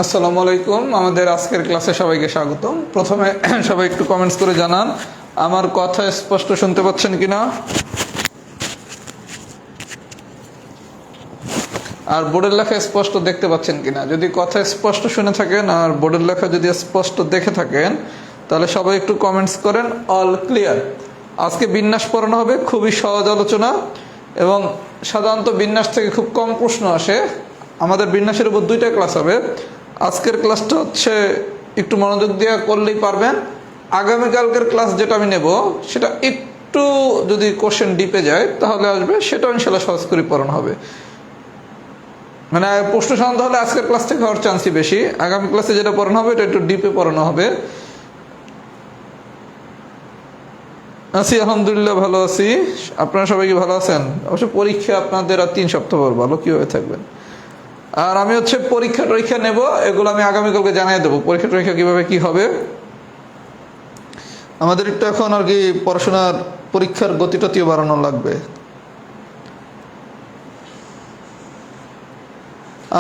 আসসালামু আলাইকুম। আমাদের আজকের ক্লাসে সবাইকে স্বাগতম। প্রথমে সবাই একটু কমেন্টস করে জানান আমার কথা স্পষ্ট শুনতে পাচ্ছেন কিনা, আর বোর্ডের লেখা স্পষ্ট দেখতে পাচ্ছেন কিনা। যদি কথা স্পষ্ট শুনে থাকেন আর বোর্ডের লেখা যদি স্পষ্ট দেখে থাকেন তাহলে সবাই একটু কমেন্টস করেন অল ক্লিয়ার। আজকে বিন্যাস পড়ানো হবে, খুবই সহজ আলোচনা এবং সাধারণত বিন্যাস থেকে খুব কম প্রশ্ন আসে। আমাদের বিন্যাসের উপর 2টা ক্লাস হবে। আজকের ক্লাসটা হচ্ছে একটু মনোযোগ দিয়ে করলেই পারবেন। আগামীকালকের ক্লাস যেটা আমি নেব সেটা একটু যদি কোশ্চেন ডিপে যায় তাহলে আসবে, সেটাও ইনশাল্লাহ সহজ করে পড়ানো হবে। মানে প্রশ্ন সাধারণত হলে আজকের ক্লাস থেকে হওয়ার চান্সই বেশি। আগামী ক্লাসে যেটা পড়ানো হবে এটা একটু ডিপে পড়ানো হবে। আছি আলহামদুলিল্লাহ, ভালো আছি। আপনারা সবাই কি ভালো আছেন? অবশ্য পরীক্ষা আপনাদের আর 3 সপ্তাহ পর, ভালো কিভাবে থাকবেন। আর আমি হচ্ছে পরীক্ষা নেব, এগুলো আমি আগামীকালকে জানিয়ে দেবো পরীক্ষা কিভাবে কি হবে। আমাদের একটু এখন আর কি পড়াশোনার পরীক্ষার গতিটতিও বাড়ানো লাগবে।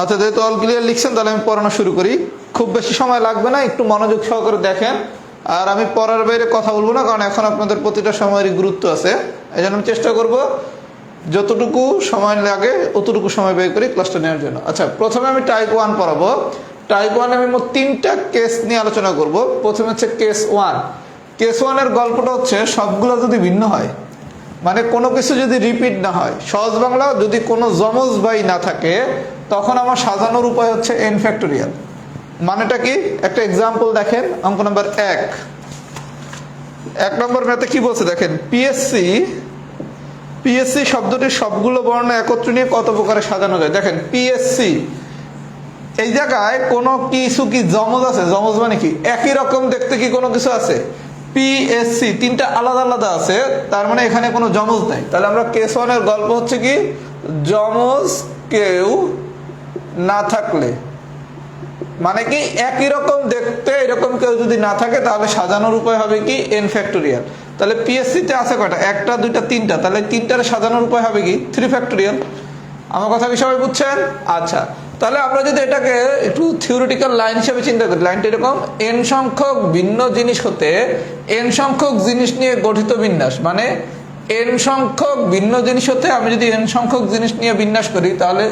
আচ্ছা, যেহেতু অল ক্লিয়ার লিখছেন তাহলে আমি পড়ানো শুরু করি। খুব বেশি সময় লাগবে না, একটু মনোযোগ সহকারে দেখেন। আর আমি পড়ার বাইরে কথা বলবো না, কারণ এখন আপনাদের প্রতিটা সময়েরই গুরুত্ব আছে। এই জন্য আমি চেষ্টা করব যতটুকু সময় লাগে অতটুকু সময় ব্যয় করি ক্লাসটা নেওয়ার জন্য। আচ্ছা, প্রথমে আমি টাইপ 1 পড়াবো। টাইপ 1 আমি মোট 3টা কেস নিয়ে আলোচনা করব। প্রথমে হচ্ছে কেস 1। কেস 1-এর গল্পটা হচ্ছে সবগুলো যদি ভিন্ন হয়, মানে কোনো কিছু যদি রিপিট না হয়, সহজ বাংলা যদি কোনো যমজ ভাই না থাকে, তখন আমার সাজানোর উপায় হচ্ছে n ফ্যাক্টোরিয়াল। মানেটা কি? একটা এক্সাম্পল দেখেন, অঙ্ক নাম্বার 1 নম্বর ম্যাথে কি বলছে দেখেন। পিএসসি শব্দটির সবগুলো বর্ণ একত্র নিয়ে কত প্রকারে সাজানো যায়। দেখেন পিএসসি, এই জায়গায় কোনো কিছু কি যমজ আছে? যমজ মানে কি একই রকম দেখতে কি কোনো কিছু আছে? পিএসসি 3টা আলাদা আলাদা আছে, তার মানে এখানে কোনো যমজ নাই। তাহলে আমরা কেস 1-এর গল্প হচ্ছে কি, যমজ কেউ না থাকলে, মানে কি একই রকম দেখতে এরকম কেউ যদি না থাকে তাহলে সাজানোর উপায় হবে কি n ফ্যাক্টোরিয়াল। তাহলে পিএসসি তে আছে কয়টা? 1টা 2টা 3টা, তাহলে 3টার সাজানোর উপায় হবে কি 3 ফ্যাক্টোরিয়াল। আমার কথা কি সবাই বুঝছেন? আচ্ছা, তাহলে আমরা যদি এটাকে একটু থিওরিটিক্যাল লাইন হিসেবে চিন্তা করি, লাইনটা এরকম, n সংখ্যক ভিন্ন জিনিস হতে n সংখ্যক জিনিস নিয়ে গঠিত বিন্যাস, মানে n সংখ্যক ভিন্ন জিনিস হতে আমি যদি n সংখ্যক জিনিস নিয়ে বিন্যাস করি তাহলে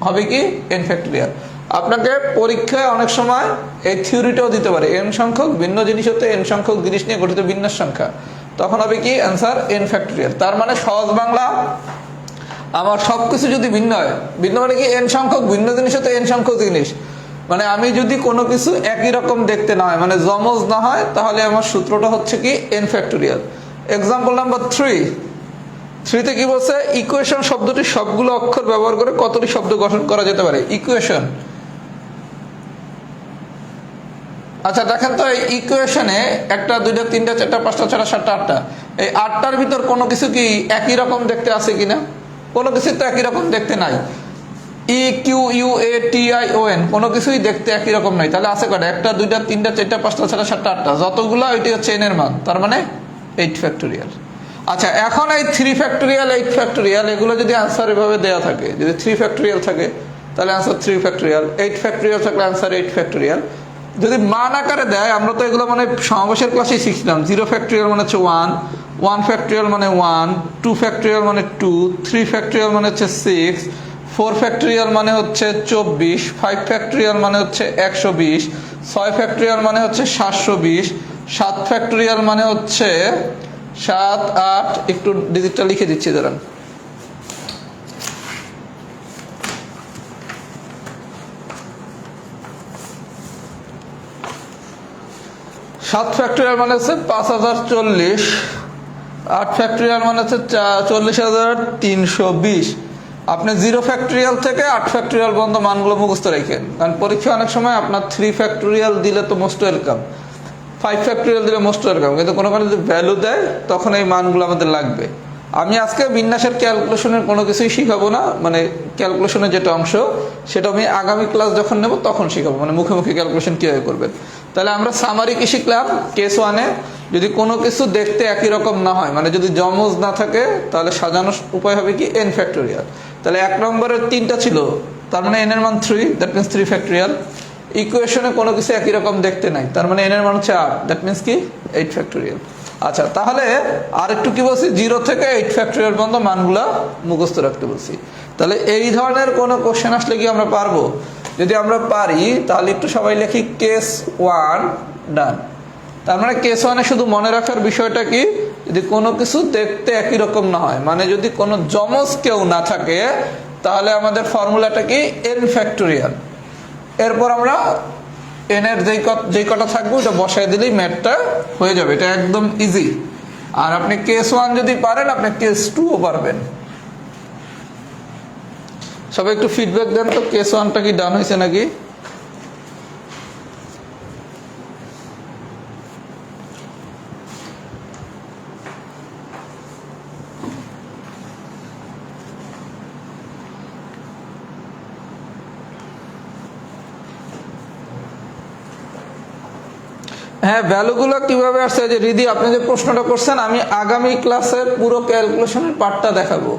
হবে কি n ফ্যাক্টোরিয়াল। আপনাকে পরীক্ষায় অনেক সময় এই থিওরিটাও দিতে পারে, n সংখ্যক ভিন্ন জিনিস হতে n সংখ্যক জিনিস নিয়ে গঠিত বিন্যাস সংখ্যা, তখন হবে কি অ্যান্সার n ফ্যাক্টোরিয়াল। তার মানে সহজ বাংলা, আমার সবকিছু যদি ভিন্ন হয়, ভিন্ন মানে কি n সংখ্যক ভিন্ন জিনিস হতে n সংখ্যক জিনিস, মানে আমি যদি কোনো কিছু একই রকম দেখতে না হয়, মানে যমজ না হয়, তাহলে আমার সূত্রটা হচ্ছে কি n ফ্যাক্টোরিয়াল। এক্সাম্পল নাম্বার 3তে কি বলছে? ইকুয়েশন শব্দটি সবগুলো অক্ষর ব্যবহার করে কতটি শব্দ গঠন করা যেতে পারে। ইকুয়েশন, আচ্ছা দেখেন তো, এই ইকুয়েশনে 1টা 2টা 3টা 4টা 5টা 6টা 7টা 8টা, এই 8টার ভিতর কোনো কিছু কি একই রকম দেখতে আছে কিনা? কোনো কিছু তো একই রকম দেখতে নাই। EQUATION কোনো কিছুই দেখতে একই রকম নাই। তাহলে আছে কয়টা? 1টা 2টা 3টা 4টা 5টা 6টা 7টা 8টা, যতগুলো এটি হচ্ছে n এর মান, তার মানে 8 ফ্যাক্টোরিয়াল। আচ্ছা, এখন এই 3 ফ্যাক্টোরিয়াল 8 ফ্যাক্টোরিয়াল এগুলো যদি আনসার এভাবে দেওয়া থাকে, যদি 3 ফ্যাক্টোরিয়াল থাকে তাহলে আনসার 3 ফ্যাক্টোরিয়াল, 8 ফ্যাক্টোরিয়াল থাকলে আনসার 8 ফ্যাক্টোরিয়াল। যদি মান আকারে দেয়, আমরা তো এগুলো মানে সমাবেশের ক্লাসেই শিখছিলাম। 0 ফ্যাক্টোরিয়াল মানে হচ্ছে 1, 1 ফ্যাক্টোরিয়াল মানে 1, 2 ফ্যাক্টোরিয়াল মানে 2, 3 ফ্যাক্টোরিয়াল মানে হচ্ছে 6, 4 ফ্যাক্টোরিয়াল মানে হচ্ছে 24, 5 ফ্যাক্টোরিয়াল মানে হচ্ছে 120, 6 ফ্যাক্টোরিয়াল মানে হচ্ছে 720, 7 ফ্যাক্টোরিয়াল মানে হচ্ছে 7, 8, একটু ডিজিটটা লিখে দিচ্ছি দাঁড়ান। 7 ফ্যাক্টোরিয়াল মানে হচ্ছে 5040, 8 ফ্যাক্টোরিয়াল মানে হচ্ছে 40,320। আপনি 0 ফ্যাক্টোরিয়াল থেকে 8 ফ্যাক্টোরিয়াল পর্যন্ত মানগুলো মুখস্থ রাখেন, কারণ পরীক্ষা অনেক সময় আপনার 3 ফ্যাক্টোরিয়াল দিলে তো মোস্ট ওয়েলকাম, 5 ফ্যাক্টোরিয়াল দিলে মোস্ট ওয়েলকাম, কিন্তু কোনো যদি ভ্যালু দেয় তখন এই মানগুলো আমাদের লাগবে। আমি আজকে বিন্যাসের ক্যালকুলেশনের কোনো কিছুই শিখাবো না, মানে ক্যালকুলেশনের যেটা অংশ সেটা আমি আগামী ক্লাস যখন নেব তখন শিখাবো, মানে মুখে মুখে ক্যালকুলেশন কীভাবে করবেন। তাহলে আমরা সামারি কি শিখলাম? কেস 1-এ যদি কোনো কিছু দেখতে একই রকম না হয়, মানে যদি যমজ না থাকে, তাহলে সাজানোর উপায় হবে কি n ফ্যাক্টোরিয়াল। তাহলে 1 নম্বরের 3টা ছিল, তার মানে n এর মান 3, দ্যাট মিনস 3 ফ্যাক্টোরিয়াল। ইকুয়েশনে কোনো কিছু একই রকম দেখতে নাই, তার মানে n এর মান হচ্ছে 8, দ্যাট মিন্স কি 8 ফ্যাক্টোরিয়াল। আচ্ছা, তাহলে আর একটু কি বলছি, 0 থেকে 8 ফ্যাক্টোরিয়াল পর্যন্ত মানগুলো মুখস্থ রাখতে বলছি। তাহলে এই ধরনের কোনো কোশ্চেন আসলে কি আমরা পারবো? যদি আমরা পারি তাহলে একটু সবাই লিখি কেস 1 ডান। তার মানে কেস 1 এ শুধু মনে রাখার বিষয়টা কি, যদি কোনো কিছু দেখতে একই রকম না হয়, মানে যদি কোনো যমজ কেউ না থাকে, তাহলে আমাদের ফর্মুলাটা কি n ফ্যাক্টোরিয়াল। এরপর আমরা n এর যেই কটা থাকবে ওটা বসায় দিলেই ম্যাথটা হয়ে যাবে, এটা একদম ইজি। আর আপনি কেস 1 যদি পারেন আপনি কেস 2 ও পারবেন। সবাই একটু ফিডব্যাক দেন তো, কেস 1টা কি ডান হয়েছে নাকি? হ্যাঁ, ভ্যালুগুলো কিভাবে আসছে, যে রিদি আপনি যে প্রশ্নটা করছেন, আমি আগামী ক্লাসের পুরো ক্যালকুলেশনের পার্টটা দেখাবো।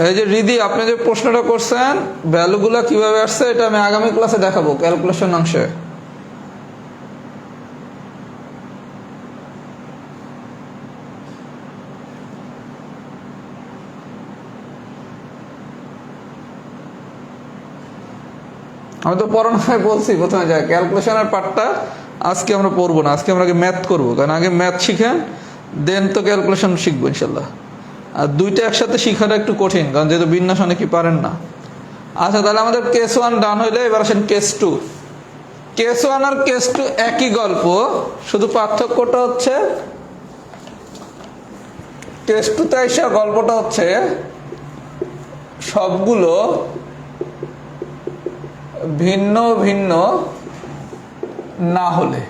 এই যে রিদি আপনি যে প্রশ্নটা করছেন ভ্যালুগুলো কিভাবে আসছে, এটা আমি আগামী ক্লাসে দেখাবো ক্যালকুলেশন অংশে। আমি তো পড়ানোয় বলছি প্রথমে যায় ক্যালকুলেশনের পার্টটা আজকে আমরা পড়বো না, আজকে আমরা আগে ম্যাথ করবো, কারণ আগে ম্যাথ শিখেন দেন তো ক্যালকুলেশন শিখবো ইনশাল্লাহ। আর দুইটা একসাথে শিখাটা একটু কঠিন, কারণ যেহেতু বিন্যাস অনেকে পারেন না। আচ্ছা, তাহলে আমাদের কেস 1 ডান হইলে এবার আসেন কেস 2। কেস 1 আর কেস 2 একই গল্প, শুধু পার্থক্যটা হচ্ছে কেস 2তে এসে গল্পটা হচ্ছে সবগুলো ভিন্ন ভিন্ন না হলে।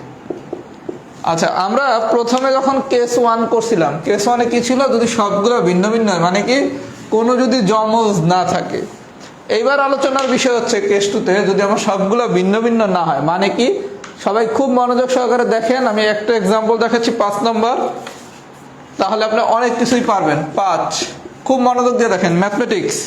আচ্ছা, আমরা প্রথমে যখন কেস 1 করছিলাম, কেস 1 এ কি ছিল, যদি সবগুলো ভিন্ন ভিন্ন হয়, মানে কি কোনো যদি যমজ না থাকে। এইবার আলোচনার বিষয় হচ্ছে কেস 2তে যদি আমার সবগুলো ভিন্ন ভিন্ন না হয়, মানে কি, সবাই খুব মনোযোগ সহকারে দেখেন, আমি একটা এক্সাম্পল দেখাচ্ছি 5 নম্বর, তাহলে আপনি অনেক কিছুই পারবেন। 5, খুব মনোযোগ দিয়ে দেখেন, ম্যাথমেটিক্স।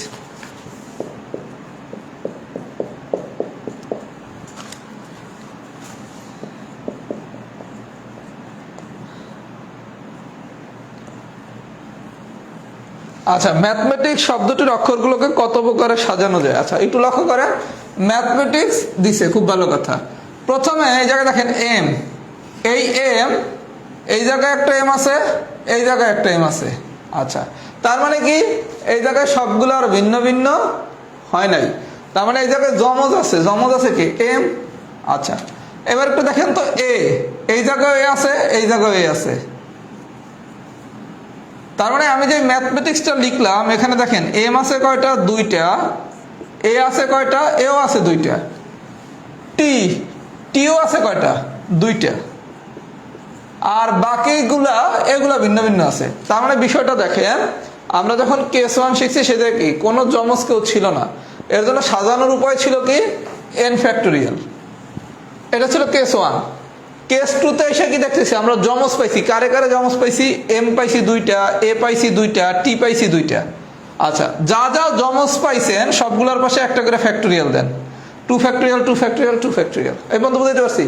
আচ্ছা, ম্যাথমেটিক্স শব্দটির অক্ষরগুলোকে কত প্রকারে সাজানো যায়। আচ্ছা, একটু লক্ষ্য করেন, ম্যাথমেটিক্স দিছে, খুব ভালো কথা। প্রথমে এই জায়গায় দেখেন এম, এই এম, এই জায়গায় একটা এম আছে, এই জায়গায় একটা এম আছে। আচ্ছা, তার মানে কি এই জায়গায় সবগুলো আর ভিন্ন ভিন্ন হয় নাই, তার মানে এই জায়গায় যমজ আছে। যমজ আছে কি এম। আচ্ছা, এবার একটু দেখেন তো এ, এই জায়গায় এ আছে, এই জায়গায় এ আছে। তার মানে আমি যে ম্যাথমেটিক্সটা লিখলাম এখানে দেখেন এম আছে কয়টা, 2টা, এ আছে কয়টা, এও আছে 2টা, টিও আছে কয়টা, 2টা, আর বাকিগুলা এগুলা ভিন্ন ভিন্ন আছে। তার মানে বিষয়টা দেখেন, আমরা যখন কেস 1 শিখছি সেটা কি কোনো যমজ কেউ ছিল না, এর জন্য সাজানোর উপায় ছিল কি n ফ্যাক্টোরিয়াল। এটা ছিল কেস 1। কেস 2তে এসে কি দেখতেছি, আমরা যমজ পাইছি। কারে কারে যমজ পাইছি, এম পাইছি 2টা, এ পাইছি 2টা, টি পাইছি 2টা। আচ্ছা, যা যা যমজ পাইছেন সবগুলোর পাশে একটা করে ফ্যাক্টোরিয়াল দেন, 2 ফ্যাক্টোরিয়াল 2 ফ্যাক্টোরিয়াল 2 ফ্যাক্টোরিয়াল। এই বন্ধু বুঝতে পারছি,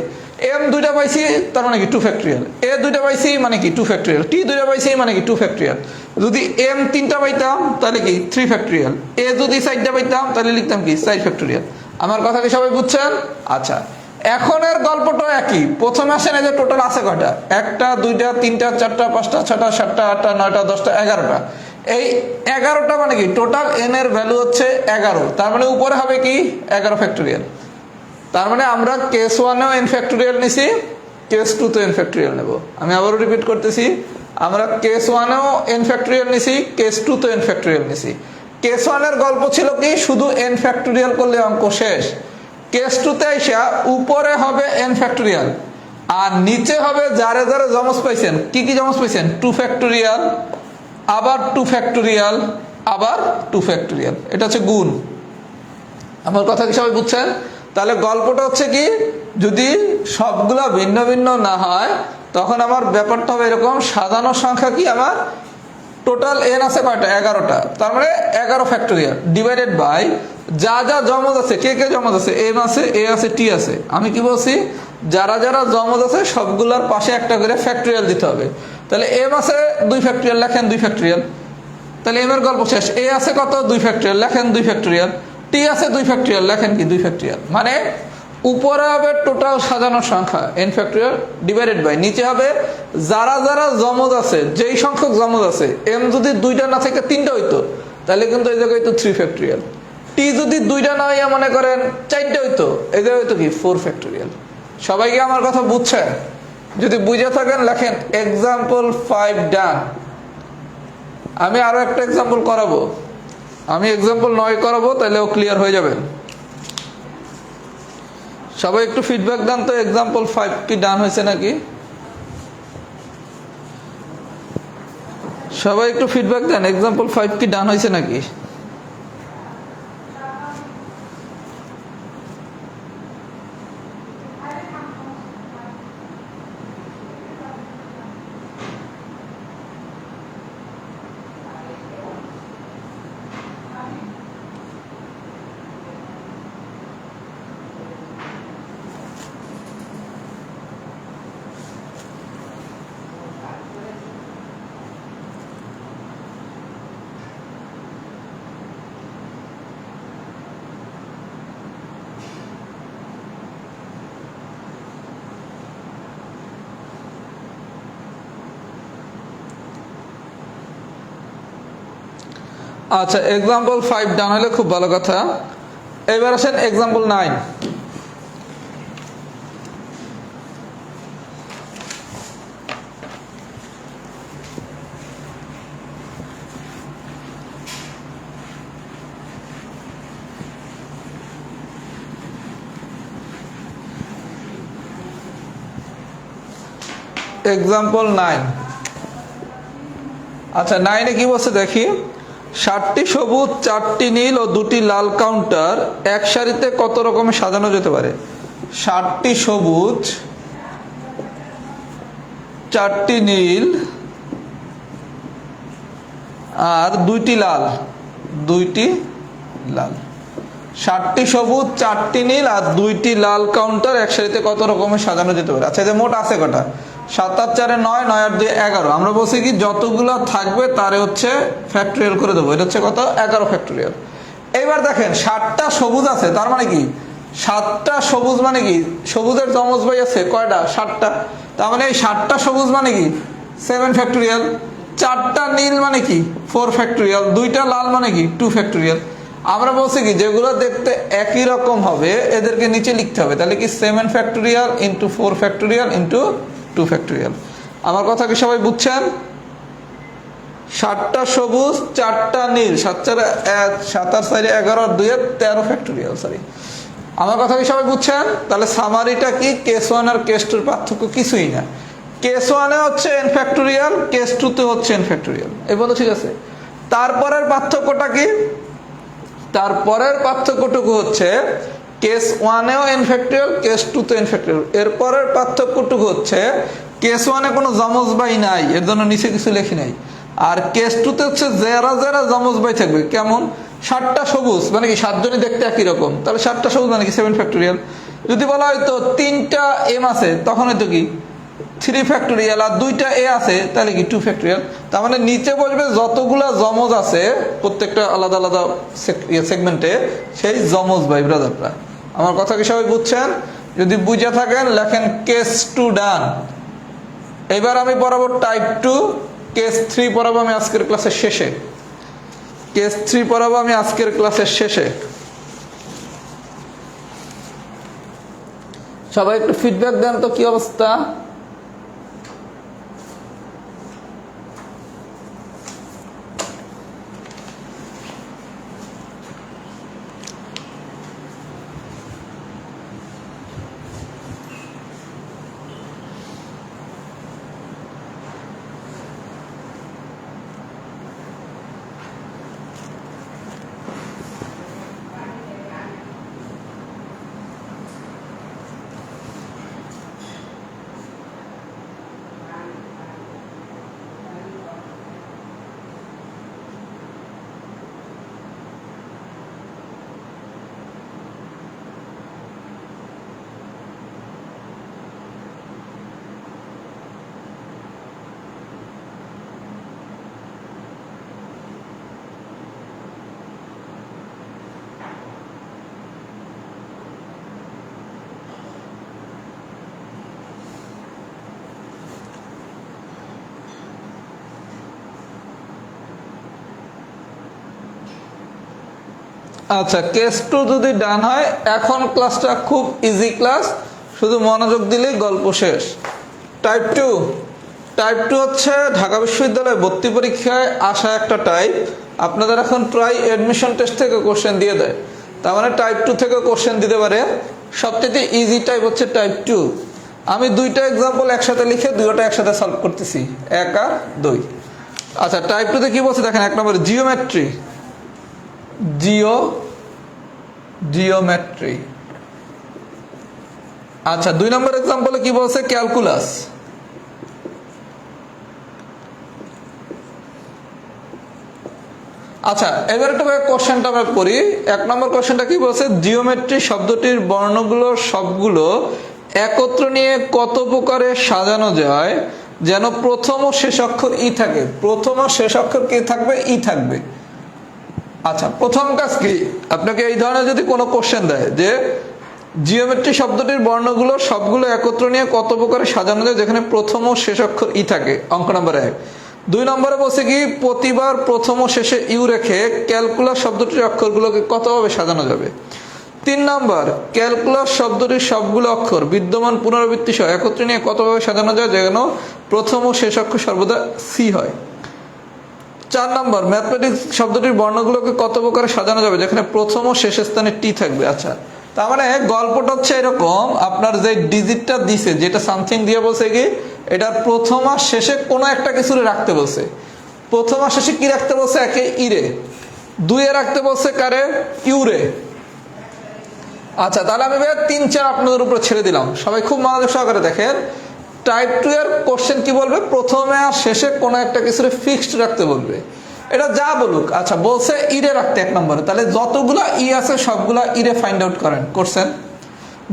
এম 2টা পাইছি তার মানে কি 2 ফ্যাক্টোরিয়াল, এ 2টা পাইছি মানে কি 2 ফ্যাক্টোরিয়াল, টি 2টা পাইছি মানে কি 2 ফ্যাক্টোরিয়াল। যদি এম 3টা পাইতাম তাহলে কি 3 ফ্যাক্টোরিয়াল, এ যদি 4টা পাইতাম তাহলে লিখতাম কি 4 ফ্যাক্টোরিয়াল। আমার কথা কি সবাই বুঝছেন? আচ্ছা, এখনের গল্পটা একই। প্রথমে আসেন এই যে টোটাল আছে কয়টা, 1টা 2টা 3টা 4টা 5টা 6টা 7টা 8টা 9টা 10টা 11টা। এই 11টা মানে কি টোটাল n এর ভ্যালু হচ্ছে 11, তার মানে উপরে হবে কি 11 ফ্যাক্টোরিয়াল। তার মানে আমরা কেস 1এও n ফ্যাক্টোরিয়াল নিছি, কেস 2তেও n ফ্যাক্টোরিয়াল নেব। আমি আবারও রিপিট করতেছি, আমরা কেস 1এও n ফ্যাক্টোরিয়াল নিছি, কেস 2তেও n ফ্যাক্টোরিয়াল নিছি। কেস 1 এর গল্প ছিল কি শুধু n ফ্যাক্টোরিয়াল করলে অঙ্ক শেষ। কেস 2তে আইসা উপরে হবে n ফ্যাক্টোরিয়াল, আর নিচে হবে যারে যারে যমজ পাইছেন। কি কি যমজ পাইছেন, 2 ফ্যাক্টোরিয়াল, আবার 2 ফ্যাক্টোরিয়াল, আবার 2 ফ্যাক্টোরিয়াল। এটা হচ্ছে গুণ। আমার কথা কি সবাই বুঝছেন? তাহলে গল্পটা হচ্ছে কি, যদি সবগুলা ভিন্ন ভিন্ন না হয় তখন আমার ব্যাপারটা হবে এরকম, সাজানোর সংখ্যা কি আমার টোটাল এন আছে কয়টা? 11টা। তার মানে 11 ফ্যাক্টোরিয়াল ডিভাইডেড বাই যা যা জমজ আছে, কে কে জমজ আছে, এম আছে, এ আছে, টি আছে। আমি কি বলছি, যারা যারা জমজ আছে সবগুলোর পাশে একটা করে ফ্যাক্টোরিয়াল দিতে হবে। তাহলে এম আছে 2 ফ্যাক্টোরিয়াল, লেখেন 2 ফ্যাক্টোরিয়াল। তাহলে এম এর গল্প শেষ। এ আছে কত? 2 ফ্যাক্টোরিয়াল, লেখেন 2 ফ্যাক্টোরিয়াল। টি আছে 2 ফ্যাক্টোরিয়াল, লেখেন কি 2 ফ্যাক্টোরিয়াল। মানে উপরে হবে টোটাল সাজানোর সংখ্যা এন ফ্যাক্টোরিয়াল ডিভাইডেড বাই নিচে হবে যারা যারা জমজ আছে, যেই সংখ্যক জমজ আছে। এম যদি 2টা না থেকে 3টা হইতো তাহলে কিন্তু এই জায়গায় হইতো 3 ফ্যাক্টোরিয়াল। টি যদি 2টা না হইয়া মনে করেন 4টা হইতো, এই জায়গায় হইতো কি 4 ফ্যাক্টোরিয়াল। সবাইকে আমার কথা বুঝছেন? যদি বুঝে থাকেন লেখেন এক্সাম্পল 5 ডান। আমি আরো একটা এক্সাম্পল করাবো, আমি এক্সাম্পল 9 করাবো, তাহলেও ক্লিয়ার হয়ে যাবেন। সবাই একটু ফিডব্যাক দেন তো, এক্সাম্পল 5 কি ডান হয়েছে নাকি? সবাই একটু ফিডব্যাক দেন, এক্সাম্পল 5 কি ডান হয়েছে নাকি? আচ্ছা, এক্সাম্পল 5 ডান হলে খুব ভালো কথা। এবার আসেন এক্সাম্পল 9। এক্সাম্পল 9। আচ্ছা, 9 এ কি বলছে দেখি। 7টি সবুজ, 4টি নীল ও 2টি লাল কাউন্টার এক সারিতে কত রকমে সাজানো যেতে পারে? 7টি সবুজ, 4টি নীল আর 2টি লাল। 2টি লাল। 7টি সবুজ, 4টি নীল আর 2টি লাল কাউন্টার এক সারিতে কত রকমের সাজানো যেতে পারে? আচ্ছা, যে মোট আছে কটা? 7 আর 4 9, 9 আর 2 11। আমরা বলছি কি যতগুলা থাকবে তারে হচ্ছে ফ্যাক্টোরিয়াল করে দেবো। এটা হচ্ছে কত? 11 ফ্যাক্টোরিয়াল। এইবার দেখেন 7টা সবুজ আছে, তার মানে কি 7টা সবুজ মানে কি সবুজের জমজ ভাই আছে কয়টা? 7টা। তার মানে এই 7টা সবুজ মানে কি 7 ফ্যাক্টোরিয়াল। 4টা নীল মানে কি 4 ফ্যাক্টোরিয়াল। 2টা লাল মানে কি 2 ফ্যাক্টোরিয়াল। আমরা বলছি কি যেগুলো দেখতে একই রকম হবে এদেরকে নিচে লিখতে হবে। তাহলে কি 7 factorial into 4 factorial into 2 factorial. আমার কথা কি সবাই বুঝছেন? 7টা সবুজ, 4টা নীল, 7 আর 4 11 আর 2 13 ফ্যাক্টোরিয়াল। সরি, আমার কথা কি সবাই বুঝছেন? তাহলে সামারিটা কি, কেস 1 আর কেস 2 এর পার্থক্য কিছুই না। কেস 1 এ হচ্ছে n ফ্যাক্টোরিয়াল, কেস 2 তে হচ্ছে n ফ্যাক্টোরিয়াল। এই বলতে ঠিক আছে। তারপরের পার্থক্যটা কি? তারপরের পার্থক্যটুকু হচ্ছে কেস 1 এও n ফ্যাক্টোরিয়াল, কেস 2 তে n ফ্যাক্টোরিয়াল। এরপরের পার্থক্যটুকু হচ্ছে কেস 1 এ কোনো জমজ ভাই নাই, এর জন্য নিচে কিছু লেখি নাই। আর কেস 2 তে হচ্ছে যারা যারা জমজ ভাই থাকবে। কেমন? 7টা সবুজ মানে কি 7 জনই দেখতে একই রকম, তাহলে 7টা সবুজ মানে কি 7 ফ্যাক্টোরিয়াল। যদি বলা হয়তো 3টা এম আছে তখন হয়তো কি 3 ফ্যাক্টোরিয়াল, আর 2টা এ আছে তাহলে কি 2 ফ্যাক্টোরিয়াল। তার মানে নিচে বসবে যতগুলা জমজ আছে প্রত্যেকটা আলাদা আলাদা সেগমেন্টে, সেই জমজ ভাই ব্রাদাররা। আমার কথা কি সবাই বুঝছেন? যদি বুঝে থাকেন লেখেন কেস 2 ডান। এবার আমি পড়াবো টাইপ 2। কেস 3 পড়াবো আমি আজকের ক্লাসের শেষে। কেস 3 পড়াবো আমি আজকের ক্লাসের শেষে। সবাই একটু ফিডব্যাক দেন তো, কি অবস্থা? আচ্ছা, কেস 2 যদি ডান হয়, এখন ক্লাসটা খুব ইজি ক্লাস, শুধু মনোযোগ দিলেই গল্প শেষ। টাইপ 2 হচ্ছে ঢাকা বিশ্ববিদ্যালয়ে ভর্তি পরীক্ষায় আসা একটা টাইপ। আপনাদের এখন প্রায় অ্যাডমিশন টেস্ট থেকে কোশ্চেন দিয়ে দেয়, তার মানে টাইপ 2 থেকে কোশ্চেন দিতে পারে। সবথেকে ইজি টাইপ হচ্ছে টাইপ 2। আমি দুইটা এক্সাম্পল একসাথে লিখে দুইটা একসাথে সলভ করতেছি, 1 আর 2। আচ্ছা, টাইপ 2 তে কি বলছে দেখেন, 1 নম্বর জিওমেট্রি, জিওমেট্রি। আচ্ছা, 2 নম্বর এক্সাম্পলে কি বলছে, ক্যালকুলাস। আচ্ছা, এবার একটা কোশ্চেনটা আমরা করি। 1 নম্বর কোশ্চেনটা কি বলছে, জিওমেট্রি শব্দটির বর্ণগুলো সবগুলো একত্র নিয়ে কত প্রকারে সাজানো যায় যেন প্রথম ও শেষ অক্ষর ই থাকে। প্রথম ও শেষ অক্ষর কি থাকবে, ই থাকবে। আচ্ছা, প্রথম কাজ কি, আপনাকে এই ধরনের যদি কোনো কোশ্চেন দেয় যে জিওমেট্রি শব্দটির বর্ণগুলো সবগুলো একত্র নিয়ে কত প্রকারে সাজানো যায় যেখানে প্রথম ও শেষ অক্ষর ই থাকে, অঙ্ক নম্বর 1। 2 নম্বরে বলছে কি, প্রতিবার প্রথম ও শেষে ইউ রেখে ক্যালকুলাস শব্দটির অক্ষরগুলোকে কতভাবে সাজানো যাবে। 3 নম্বর, ক্যালকুলাস শব্দটির সবগুলো অক্ষর বিদ্যমান পুনরাবৃত্তি সহ একত্রে নিয়ে কতভাবে সাজানো যায় যেন প্রথম ও শেষ অক্ষর সর্বদা সি হয়। 4 নম্বর, ম্যাথমেটিক্স শব্দটির বর্ণগুলোকে কত প্রকারে সাজানো যাবে যেখানে প্রথম ও শেষ স্থানে টি থাকবে। আচ্ছা, তার মানে গল্পটা হচ্ছে এরকম, আপনার যে ডিজিটটা দিছে, যেটা সামথিং দিয়ে বলছে কি, এটার প্রথম আর শেষে কোনো একটা কিছু রাখতে বলছে। প্রথম আর শেষে কি রাখতে বলছে, একে ইরে, 2 এ রাখতে বলছে কারে, ইউরে। আচ্ছা, তাহলে আমি 3-4 আপনাদের উপরে ছেড়ে দিলাম, সবাই খুব মনোযোগ সহকারে দেখেন। টাইপ 2 এর কোশ্চেন কি বলবে, প্রথমে আর শেষে কোনো একটা কিছু ফিক্সড রাখতে বলবে, এটা যা বলুক। আচ্ছা, বলছে ইরে রাখতে 1 নম্বরে, তাহলে যতগুলা ই আছে সবগুলা ইরে ফাইন্ড আউট করেন, করছেন।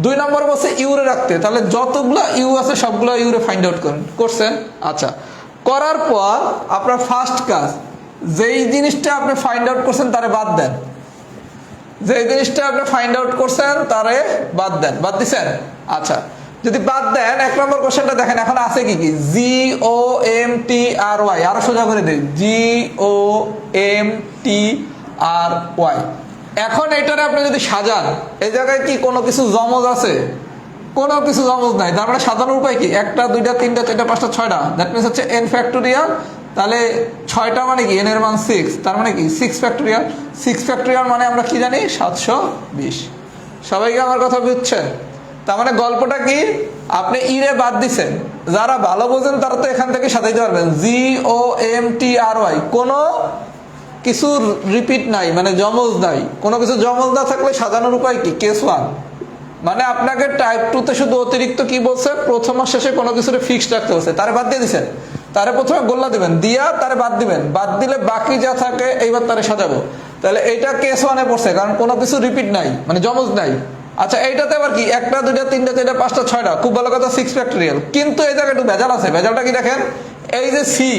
2 নম্বর বলছে ইউরে রাখতে, তাহলে যতগুলা ইউ আছে সবগুলা ইউরে ফাইন্ড আউট করেন, করছেন। আচ্ছা, করার পর আপনার ফার্স্ট কাজ, যেই জিনিসটা আপনি ফাইন্ড আউট করছেন তারে বাদ দেন। যেই জিনিসটা আপনি ফাইন্ড আউট করছেন তারে বাদ দেন, বাদ দিছেন। আচ্ছা, যদি বাদ দেন, 1 নম্বর কোশ্চেনটা দেখেন, এখন আছে কি কি, GOMTRY, আরো সোজা করে দিই, GOMTRY। এখন এটারে আপনি যদি সাজান, এই জায়গায় কি কোনো কিছু জমজ আছে, কোনো কিছু জমজ নাই, তার মানে সাজানোর উপায় কি, 1 2 3 4 5 6টা, দ্যাট মিনস হচ্ছে n ফ্যাক্টোরিয়াল। তাহলে 6টা মানে কি, n এর মান 6, তার মানে কি 6 ফ্যাক্টোরিয়াল। 6 ফ্যাক্টোরিয়াল মানে আমরা কি জানি, 720। সবাইকে আমার কথা বুঝছেন? তার মানে গল্পটা কি, আপনি ইরে বাদ দিছেন, যারা ভালো বোঝেন তারা তো এখান থেকে সাজাইতে পারবেন। GOMTRY, কোনো কিছু রিপিট নাই, মানে জমজ নাই। কোনো কিছু জমজ না থাকলে সাজানোর উপায় কি, কেস 1। মানে আপনাকে টাইপ 2 তে শুধু অতিরিক্ত কি বলছে, প্রথম আর শেষে কোনো কিছু ফিক্সড রাখতে বলছে, তারে বাদ দিয়ে দিচ্ছেন। তারে প্রথমে গোল্লা দিবেন, দিয়া তারে বাদ দিবেন, বাদ দিলে বাকি যা থাকে এইবার তারে সাজাবো। তাহলে এইটা কেস 1-এ পড়ছে, কারণ কোনো কিছু রিপিট নাই, মানে জমজ নাই। আচ্ছা, এইটাতে আবার কি, 1 2 3 4 5 6টা, খুব ভালো কথা, 6 ফ্যাক্টোরিয়াল। কিন্তু এই জায়গায় একটু ভেজাল আছে। ভেজালটা কি দেখেন, এই যে সি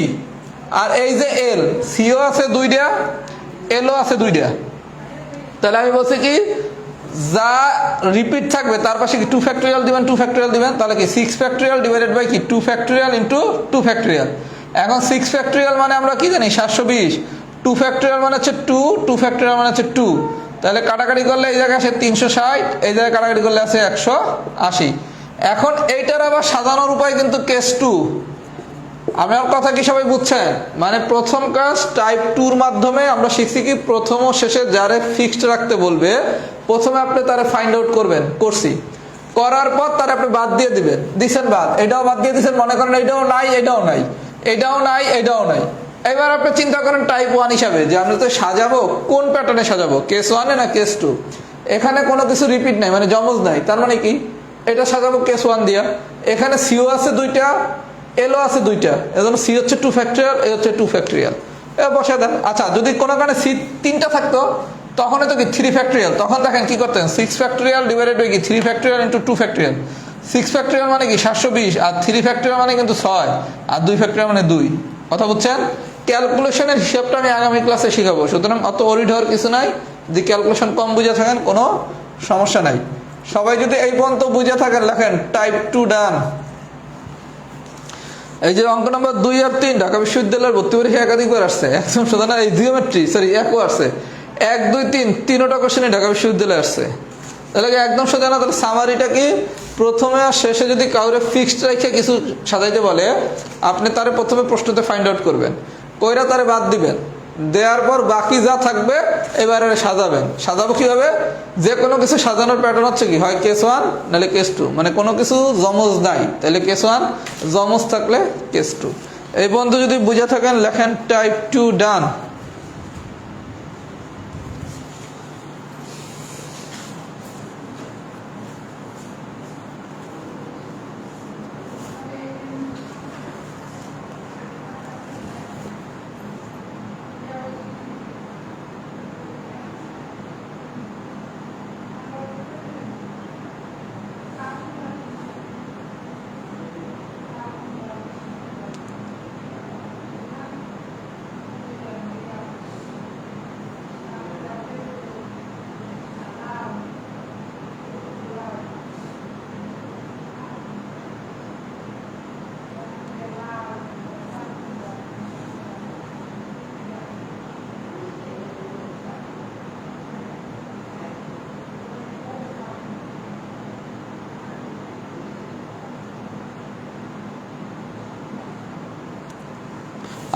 আর এই যে এল, সিও আছে 2টা, এলও আছে 2টা। তাহলে আমি বলছি কি, যা রিপিট থাকবে তার পাশে কি 2 ফ্যাক্টোরিয়াল দিবেন, 2 ফ্যাক্টোরিয়াল দিবেন, তাহলে কি 6 ফ্যাক্টোরিয়াল ডিভাইডেড বাই কি 2 ফ্যাক্টোরিয়াল ইন্টু 2 ফ্যাক্টোরিয়াল। এখন 6 ফ্যাক্টোরিয়াল মানে আমরা কি জানি, 720। 2 ফ্যাক্টোরিয়াল মানে হচ্ছে 2 ফ্যাক্টোরিয়াল মানে হচ্ছে 2। তাহলে কাটাকাটি করলে এই জায়গায় আসে 360, এই জায়গায় কাটাকাটি করলে আছে 180। এখন এইটার আবার সাজানোর উপায় কিন্তু কেস 2। আমার কথা কি সবাই বুঝছেন? মানে প্রথম কাজ টাইপ 2-র মাধ্যমে আমরা শিখছি কি, প্রথম ও শেষে যারে ফিক্সড রাখতে বলবে প্রথমে আপনি তারে ফাইন্ড আউট করবেন, করছি। করার পর তারে আপনি বাদ দিয়ে দিবেন, দিছেন বাদ, এটাও বাদ দিয়ে দিছেন, মনে করেন এটাও নাই, এটাও নাই, এটাও নাই, এটাও নাই। এবার আপনি চিন্তা করেন টাইপ 1 হিসাবে যে আমরা তো সাজাবো কোন প্যাটার্নে সাজাবো, কেস 1-এ না কেস 2। এখানে কোনো কিছু রিপিট নাই, মানে জমজ নাই, তার মানে কি এটা সাজাবো কেস 1 দিয়া। এখানে সিও আছে 2টা, এলও আছে 2টা, এজন্য সি হচ্ছে 2 ফ্যাক্টোরিয়াল, এ হচ্ছে 2 ফ্যাক্টোরিয়াল, এ বসে দেন। আচ্ছা, যদি কোনো কারণে সি 3টা থাকতো তখন তো কি 3 ফ্যাক্টোরিয়াল, তখন দেখেন কি করতেন, 6 ফ্যাক্টোরিয়াল ডিভাইডেড বাই কি 3 ফ্যাক্টোরিয়াল ইন্টু 2 ফ্যাক্টোরিয়াল। 6 ফ্যাক্টোরিয়াল মানে কি 720, আর 3 ফ্যাক্টোরিয়াল মানে কিন্তু 6, আর 2 ফ্যাক্টোরিয়াল মানে 2। কথা বুঝছেন? ক্যালকুলেশনের হিসাবটা আমি আগামী ক্লাসে শিখাবো, সুতরাং অত ওরিড হওয়ার কিছু নাই। যদি ক্যালকুলেশন কম বুঝে থাকেন কোনো সমস্যা নাই। সবাই যদি এই পর্যন্ত বুঝে থাকেন, লেখেন টাইপ 2 ডান। এই যে অঙ্ক নম্বর 2 আর 3 ঢাকা বিশ্ববিদ্যালয়ের ভর্তি পরীক্ষা একাধিকবার আসছে, একদম সোজা না, এই জিওমেট্রি সরি একও আসছে। 1 2 3 তিনটা কোশ্চেনই ঢাকা বিশ্ববিদ্যালয়ে আসছে। তাহলে কি একদম সোজা না? তাহলে সামারিটা কি, প্রথমে আর শেষে যদি কাউরে ফিক্সড রেখে কিছু সাজাইতে বলে, আপনি তারে প্রথমে প্রশ্নতে ফাইন্ড আউট করবেন, কইরা তারে বাদ দিবেন, দেওয়ার পর বাকি যা থাকবে এবারে সাজাবেন। সাজাবো কিভাবে? যে কোনো কিছু সাজানোর প্যাটার্ন হচ্ছে কি, হয় কেস 1 নাহলে কেস 2, মানে কোনো কিছু জমজ নাই তাহলে কেস 1, জমজ থাকলে কেস 2। এই বন্ধু যদি বুঝে থাকেন লেখেন টাইপ 2 ডান।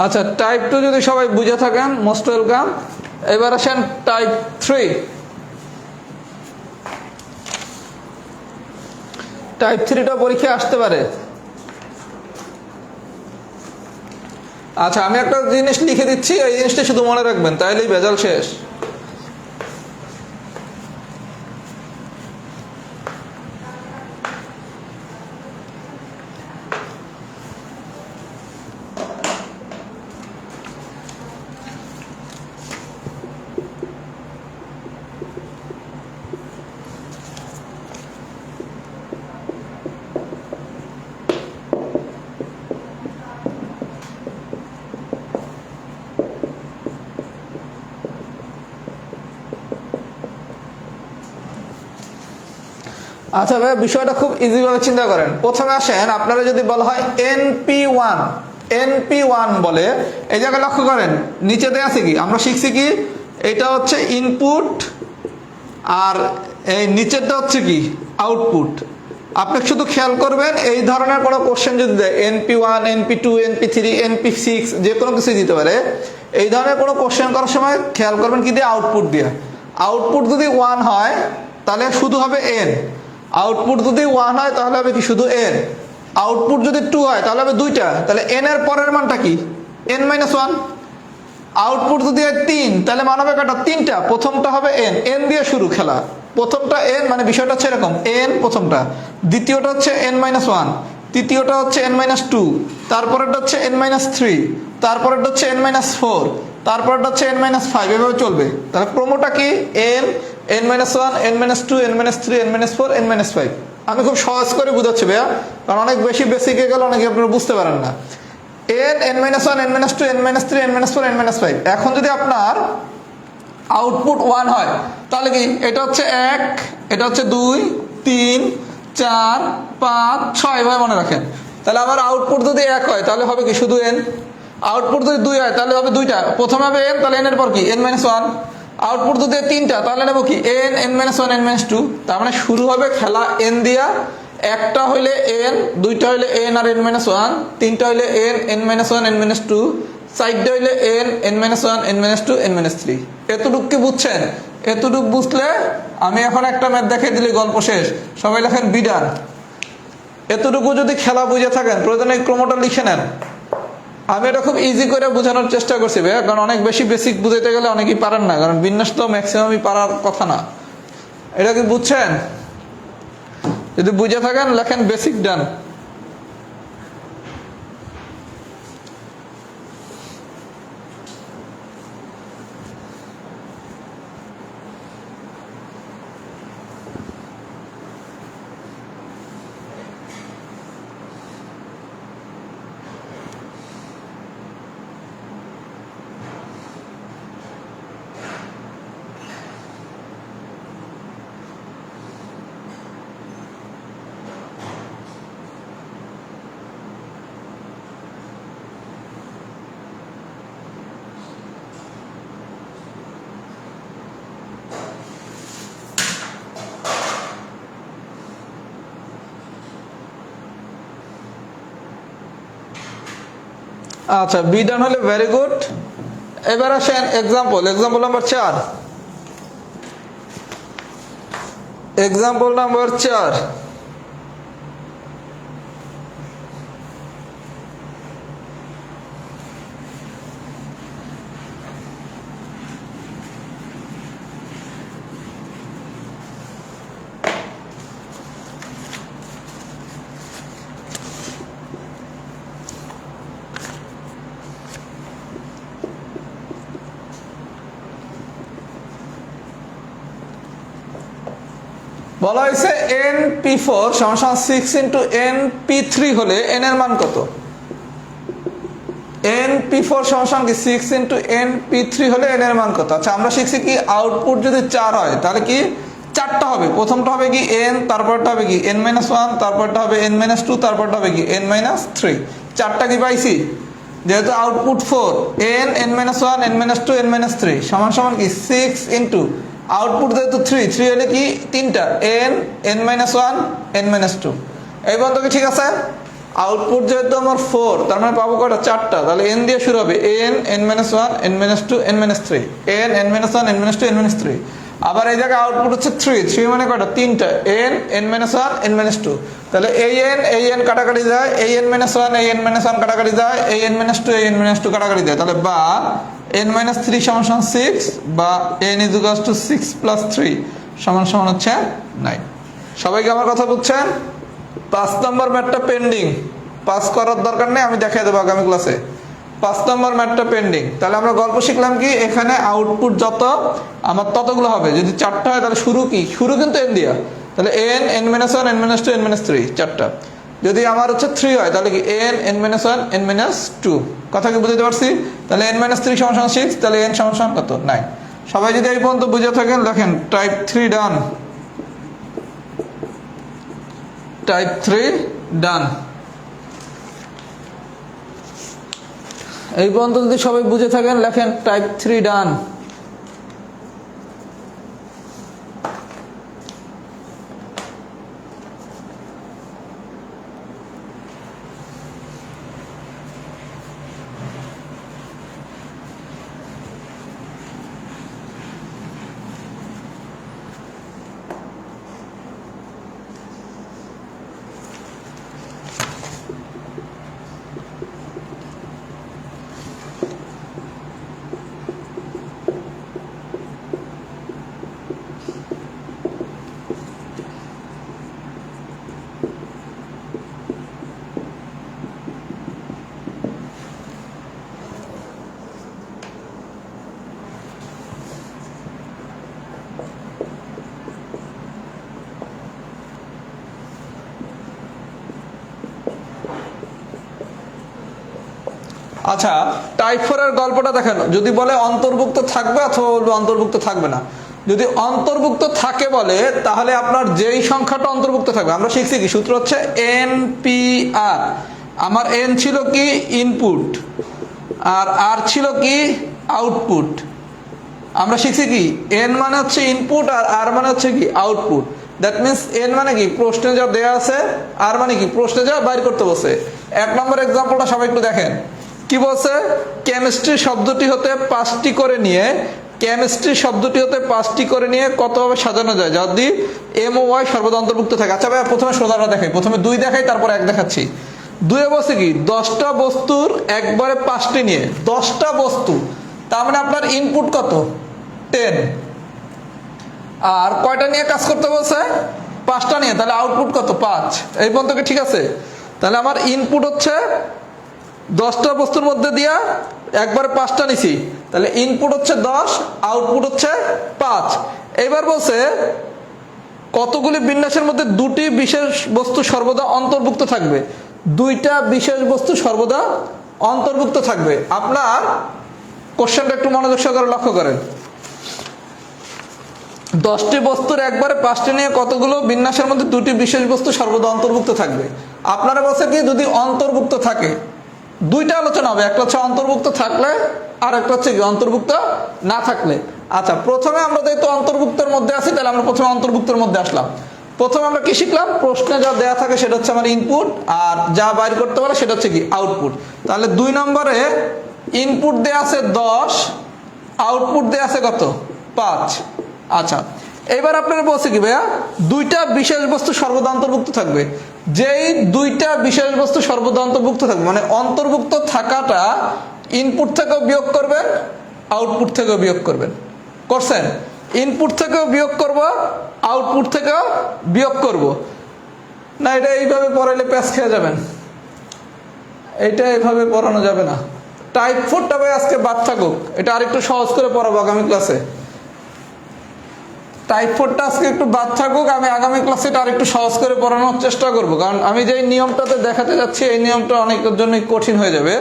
আচ্ছা, টাইপ 2 যদি সবাই বুঝে থাকেন মোস্ট ওয়েলকাম। এবার আসেন টাইপ 3। টাইপ 3টা পরীক্ষা আসতে পারে। আচ্ছা, আমি একটা জিনিস লিখে দিচ্ছি, এই জিনিসটা শুধু মনে রাখবেন, তাইলেই ভেজাল শেষ। আচ্ছা ভাই, বিষয়টা খুব ইজি ভাবে চিন্তা করেন। প্রথমে আসেন, আপনারা যদি বলা হয় NP1, NP1 বলে, এই জায়গায় লক্ষ্য করেন নিচে দেয়া আছে কি, আমরা শিখছি কি, এটা হচ্ছে ইনপুট আর এই নিচেরটা হচ্ছে কি আউটপুট। আপনি শুধু খেয়াল করবেন, এই ধরনের কোনো কোশ্চেন যদি দেয় NP1 NP2 NP3 NP6 যে কোনো কিছু দিতে পারে, এই ধরনের কোনো কোশ্চেন করার সময় খেয়াল করবেন কি দিয়ে, আউটপুট দিয়ে। আউটপুট যদি 1 হয় তাহলে শুধু হবে n, আউটপুট যদি 1 হয় তাহলে হবে কি শুধু n, আউটপুট যদি 2 হয় তাহলে হবে দুইটা, তাহলে n এর পরের মানটা কি n-1। আউটপুট যদি 3 তাহলে মান হবে কয়টা, তিনটা, প্রথমটা হবে n দিয়ে শুরু খেলা, প্রথমটা n, মানে বিষয়টা হচ্ছে এরকম, n প্রথমটা, দ্বিতীয়টা হচ্ছে n-1, তৃতীয়টা হচ্ছে n-2, তারপরেরটা হচ্ছে n-3, তারপরেরটা হচ্ছে n-4, তারপরেরটা হচ্ছে n-5, এভাবে চলবে। তাহলে ক্রমটা কি n, n-1, n-2, n-3, n-4, n-5। আমি খুব সহজ করে বুঝাচ্ছি ভাইয়া, কারণ অনেক বেশি বেসিকে গেলে অনেকে আপনারা বুঝতে পারেন না। n-1, n-2, n-3, n-4, n-5। এখন যদি আপনার আউটপুট 1 হয় তাহলে কি, এটা হচ্ছে 1, এটা হচ্ছে 2, 3, 4, 5, 6 ভাবে মনে রাখেন। তাহলে আমার আউটপুট যদি 1 হয় তাহলে হবে কি শুধু n, আউটপুট যদি 2 হয় তাহলে হবে দুইটা, প্রথমে হবে n, তাহলে n এর পর কি n-1, আউটপুট যদি 3টা তাহলে নেব কি n-1, n-2। তার মানে শুরু হবে খেলা n দিয়া, একটা হইলে n, দুইটা হইলে n আর n-1, তিনটা হইলে n, n-1, n-2, চারটা হইলে n, n-1, n-2, n-3। এতটুকু কি বুঝছেন? এতটুকু বুঝলে আমি এখন একটা ম্যাথ দেখাই দিলে গল্প শেষ। সবাই লেখেন বিডান। এতটুকু যদি খেলা বুঝে থাকেন প্রয়োজনে এই ক্রমটা লিখে নেন। আমি এটা খুব ইজি করে বোঝানোর চেষ্টা করছি ভাইয়া, কারণ অনেক বেশি বেসিক বুঝাইতে গেলে অনেকেই পারেন না, কারণ বিন্যাস তো ম্যাক্সিমামই পারার কথা না। এটা কি বুঝছেন? যদি বুঝে থাকেন লেখেন বেসিক ডান। আচ্ছা, বি ডান হলে ভেরি গুড। এবার আসেন এক্সাম্পল নাম্বার 4। Example number 4। বলা হয়েছে np4 সমান 6 ইন্টু np3 হলে n এর মান কত? np4 সমান কি 6 ইন্টু np3 হলে n এর মান কত? আচ্ছা, আমরা শিখছি কি আউটপুট যদি 4 হয় তাহলে কি 4টা হবে। প্রথমটা হবে কি n, তারপরটা হবে কি n-1, তারপরটা হবে n-2, তারপরটা হবে কি n-3। 4টা কি পাইছি? যেহেতু output 4, n, n-1, n-2, n-3 সমান কি 6 ইন্টু আউটপুট যেহেতু 3 হলে কি 3টা n, n-1, n-2। এই পর্যন্ত কি ঠিক আছে? আউটপুট যেহেতু আমার 4, তার মানে পাবো কয়টা? 4টা। তাহলে n দিয়ে শুরু হবে n, n-1, n-2, n-3, n, n-1, n-2, n-3। আবার এই জায়গায় আউটপুট হচ্ছে 3 মানে কয়টা? 3টা n, n-1, n-2। তাহলে এই n কাটাকাটি যায়, এই n-1, এই n-1 কাটাকাটি যায়, এই n-2, এই n-2 কাটাকাটি যায়। তাহলে বা n-3 সমান 6 বা n = 6 + 3 সমান হচ্ছে 9। সবাইকে আমার কথা বুঝছেন? 5 নম্বর ম্যাথটা পেন্ডিং, পাস করার দরকার নেই, আমি দেখাই দেবো আগামী ক্লাসে। 5 নম্বর ম্যাথটা পেন্ডিং। তাহলে আমরা গল্প শিখলাম কি এখানে আউটপুট যত আমার ততগুলো হবে। যদি 4টা হয় তাহলে শুরু কিন্তু n দিয়া, তাহলে n, n-1, n-2, n-3 4টা। যদি আমার হচ্ছে 3 হয় তাহলে কি n, n-1, n-2। কথা কি বুঝতে পারছি? তাহলে n-3 সমান 6, তাহলে n সমান কত? 9। সবাই যদি এই পর্যন্ত বুঝে থাকেন লেখেন টাইপ 3 ডান। টাইপ 3 ডান। এই পর্যন্ত যদি সবাই বুঝে থাকেন লেখেন টাইপ 3 ডান। আচ্ছা, টাইপ 4 এর গল্পটা দেখেন। যদি বলে অন্তর্ভুক্ত থাকবে অথবা বলবে অন্তর্ভুক্ত থাকবে না। যদি অন্তর্ভুক্ত থাকে বলে তাহলে আপনার যেই সংখ্যাটা অন্তর্ভুক্ত থাকবে, আমরা শিখছি কি সূত্র হচ্ছে npr। আমার n ছিল কি ইনপুট আর r ছিল কি আউটপুট। আমরা শিখছি কি n মানে হচ্ছে ইনপুট আর r মানে হচ্ছে কি আউটপুট। দ্যাট মিনস n মানে কি প্রশ্নে যা দেয়া আছে, r মানে কি প্রশ্নে যা বাইর করতে বসে। 1 নম্বর एग्जांपलটা সবাই একটু দেখেন কি বলছে। কেমিস্ট্রি শব্দটি হতে 5টি করে নিয়ে কতভাবে সাজানো যায় যদি m ও y সর্বদা অন্তর্ভুক্ত থাকে। আচ্ছা ভাই, প্রথমে সোজাটা দেখাই, প্রথমে 2 দেখাই, তারপর 1 দেখাচ্ছি। 2 এ বলছে কি 10টা বস্তুর একবারে 5টি নিয়ে। 10টা বস্তু, তার মানে আপনার ইনপুট কত? 10। আর কয়টা নিয়ে কাজ করতে বলছে? 5টা নিয়ে। তাহলে আউটপুট কত? 5। এই পর্যন্ত কি ঠিক আছে? তাহলে আমার ইনপুট হচ্ছে 10টা বস্তুর মধ্যে দিয়া একবারে 5টা নিছি, তাহলে ইনপুট হচ্ছে 10, আউটপুট হচ্ছে 5। এবার বলছে কতগুলি বিন্যাসের মধ্যে 2টি বিশেষ বস্তু সর্বদা অন্তর্ভুক্ত থাকবে। 2টা বিশেষ বস্তু সর্বদা অন্তর্ভুক্ত থাকবে। আপনার কোশ্চেনটা একটু মনোযোগ সহকারে লক্ষ্য করেন। 10টি বস্তুর একবারে 5টি নিয়ে কতগুলো বিন্যাসের মধ্যে 2টি বিশেষ বস্তু সর্বদা অন্তর্ভুক্ত থাকবে। আপনারা বলছে কি যদি অন্তর্ভুক্ত থাকে, 2টা আলোচনা হবে, একটা হচ্ছে অন্তর্ভুক্ত থাকলে আর একটা হচ্ছে কি অন্তর্ভুক্ত না থাকলে। আচ্ছা, প্রথমে আমরা যেহেতু অন্তর্ভুক্তের মধ্যে আছি তাহলে আমরা প্রথমে অন্তর্ভুক্তের মধ্যে আসলাম। প্রথমে আমরা কি শিখলাম, প্রশ্নে যা দেয়া থাকে সেটা হচ্ছে আমার ইনপুট, আর যা বাইর করতে পারে সেটা হচ্ছে কি আউটপুট। তাহলে 2 নম্বরে ইনপুট দেয়া আছে 10, আউটপুট দেয়া আছে কত 5। আচ্ছা, এবার আপনারা বলছে কি ভাইয়া দুইটা বিশেষ বস্তু সর্বদা অন্তর্ভুক্ত থাকবে। যেই দুইটা বিশেষ বস্তু সর্বদা অন্তর্ভুক্ত থাকবে মানে অন্তর্ভুক্ত থাকাটা ইনপুট থেকেও বিয়োগ করবেন, আউটপুট থেকেও বিয়োগ করবেন। করছেন? ইনপুট থেকেও বিয়োগ করব, আউটপুট থেকেও বিয়োগ করব না। এটা এইভাবে পড়াইলে প্যাচ খেয়ে যাবেন, এটা এইভাবে পড়ানো যাবে না। টাইপ 4টা ভাই আজকে বাদ থাকুক, এটা আরেকটু সহজ করে পড়াবো আগামী ক্লাসে। টাইপ 4টা আজকে একটু বাদ থাকুক, আমি আগামী ক্লাসে এটা আরেকটু সহজ করে পড়ানোর চেষ্টা করব, কারণ আমি যেই নিয়মটাতে দেখাতে যাচ্ছি এই নিয়মটা অনেকের জন্য কঠিন হয়ে যাবে।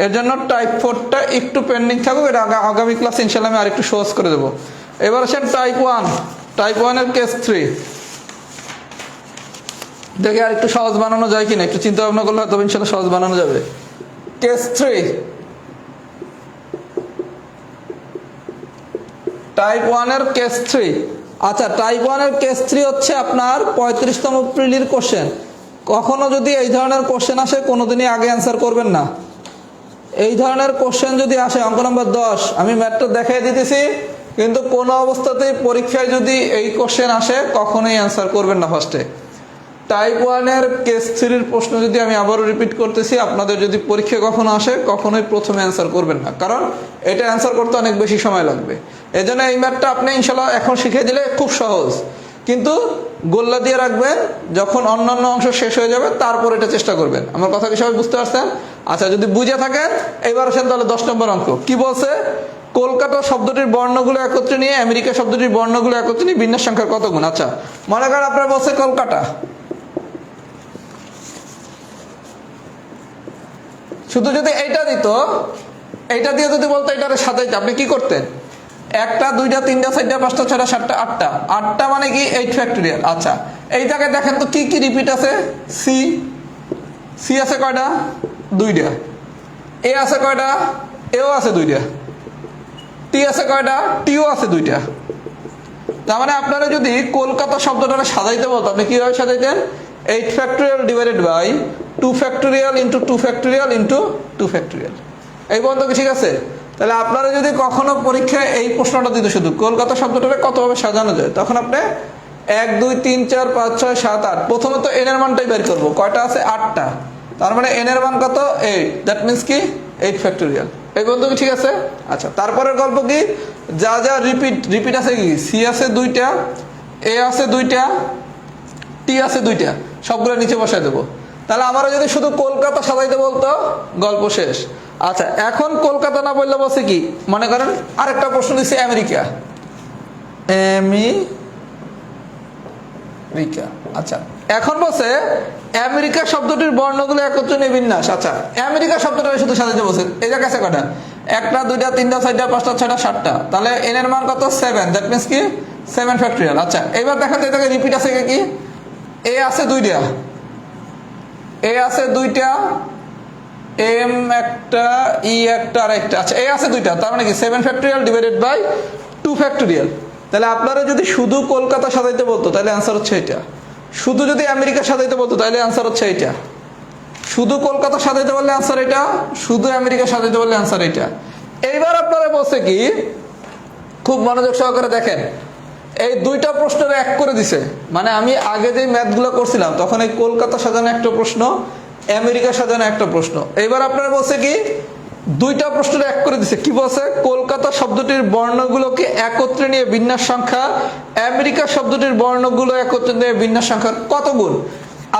এর জন্য টাইপ 4টা একটু পেন্ডিং থাকুক, এটা আগামী ক্লাসে ইনশাল্লাহ আমি আরেকটু সহজ করে দেবো। এবার আসেন টাইপ 1, টাইপ 1-এর কেস 3 দেখে আর একটু সহজ বানানো যায় কিনা, একটু চিন্তা ভাবনা করলে হয়তো ইনশাল্লাহ সহজ বানানো যাবে। কেস 3 টাইপ 1-এর কেস 3। আচ্ছা, টাইপ 1-এর কেস 3 হচ্ছে আপনার 35তম প্রিলির কোশ্চেন। কখনো যদি এই ধরনের কোশ্চেন আসে কোনোদিনই আগে অ্যান্সার করবেন না। এই ধরনের কোশ্চেন যদি আসে, অঙ্ক নম্বর 10 আমি ম্যাথটা দেখাই দিতেছি, কিন্তু কোনো অবস্থাতেই পরীক্ষায় যদি এই কোশ্চেন আসে কখনোই অ্যান্সার করবেন না ফার্স্টে। টাইপ 1-এর কেস 3-র প্রশ্ন যদি আমি আবারও রিপিট করতেছি, আপনাদের যদি পরীক্ষা কখনো আসে কখনোই প্রথমে অ্যান্সার করবেন না, কারণ এটা অ্যান্সার করতে অনেক বেশি সময় লাগবে। এই জন্য এই ম্যাথটা আপনি ইনশাল্লাহ এখন শিখিয়ে দিলে খুব সহজ, কিন্তু গোল্লা দিয়ে রাখবেন, যখন অন্যান্য অংশ শেষ হয়ে যাবে তারপর এটা চেষ্টা করবেন। আমার কথা কি সবাই বুঝতে পারছেন? আচ্ছা, যদি বুঝে থাকেন এবার আসেন তাহলে 10 নম্বর অঙ্ক কি বলছে। কলকাতা শব্দটির বর্ণগুলো একত্রে নিয়ে আমেরিকা শব্দটির বর্ণগুলো একত্রে নিয়ে বিন্যাস সংখ্যার কত গুণ। আচ্ছা, মনে করেন আপনারা বলছে কলকাতা, শুধু যদি এইটা দিত, এইটা দিয়ে যদি বলতো এটারে সাজাইতে, আপনি কি করতেন? 1টা 2টা 3টা 4টা 5টা 6টা 7টা 8টা, 8টা মানে কি 8 ফ্যাক্টরিয়াল। আচ্ছা, এই জায়গায় দেখেন তো কি কি রিপিট আছে। সি, সি আছে কয়টা? 2টা। এ আছে কয়টা? এও আছে 2টা। টি আছে কয়টা? টিও আছে 2টা। তার মানে আপনারা যদি কলকাতা শব্দটা সাজাইতে বলতো, আপনি কিভাবে সাজাইতেন? 8 factorial divided by 2 factorial into 2 factorial into 2 factorial. এই পর্যন্ত কি ঠিক আছে? তাহলে আপনারা যদি কখনো পরীক্ষায় এই প্রশ্নটা দিত শুধু কলকাতা শব্দটাকে কতভাবে সাজানো যায়, তখন আপনি 1 2 3 4 5 6 7 8, প্রথমে তো এন এর মানটাই বের করবো। কয়টা আছে? 8টা। তার মানে এন এর মান কত? 8। দ্যাট মিনস কি 8 ফ্যাক্টরিয়াল। এই পর্যন্ত কি ঠিক আছে? আচ্ছা, তারপরের গল্প কি, যা যা রিপিট আছে কি, সি আছে 2টা, এ আছে 2টা, টি আছে 2টা, সবগুলো নিচে বসাই দেবো। তাহলে আমরা যদি শুধু কলকাতা সাজাইতে বলতো গল্প শেষ। আচ্ছা, এখন কলকাতা না বললে বলছে কি, মনে করেন আরেকটা প্রশ্ন দিচ্ছে আমেরিকা, আমেরিকা। আচ্ছা, এখন বলছে আমেরিকা শব্দটির বর্ণগুলো একত্রে নিয়ে বিন্যাস। আচ্ছা, আমেরিকা শব্দটা শুধু সাজাইতে বলছে। এই জায়গায় আছে কয়টা? 1টা 2টা 3টা 4টা 5টা 6টা 7টা। তাহলে এন এর মান কত? 7। দ্যাট মিনস কি 7 ফ্যাক্টরিয়াল। আচ্ছা, এবার দেখেন এই জায়গায় রিপিট আছে কি, এ আছে 2টা, এ আছে 2টা, এম একটা, ই একটা, আর একটা। আচ্ছা, এ আছে 2টা, তার মানে কি 7 ফ্যাক্টরিয়াল ডিভাইডেড বাই 2 ফ্যাক্টরিয়াল। তাহলে আপনারা যদি শুধু কলকাতা সাজাইতে বলতো তাহলে অ্যান্সার হচ্ছে এটা। শুধু যদি আমেরিকা সাজাইতে বলতো তাহলে অ্যান্সার হচ্ছে এটা। শুধু কলকাতা সাজাইতে বললে অ্যান্সার এটা, শুধু আমেরিকা সাজাইতে বললে অ্যান্সার এটা। এইবার আপনারা বলছে কি, খুব মনোযোগ সহকারে দেখেন, এই 2টা প্রশ্নের এক করে দিছে। মানে আমি আগে যে ম্যাথগুলো করছিলাম তখন এই কলকাতা সাজানো একটা প্রশ্ন, আমেরিকা সাজানো একটা প্রশ্ন। এইবার আপনারা বলছে কি 2টা প্রশ্নের এক করে দিছে। কি বলছে? কলকাতা শব্দটির বর্ণগুলোকে একত্রে নিয়ে বিন্যাস সংখ্যা আমেরিকা শব্দটির বর্ণগুলো একত্রে নিয়ে বিন্যাস সংখ্যার কত গুণ।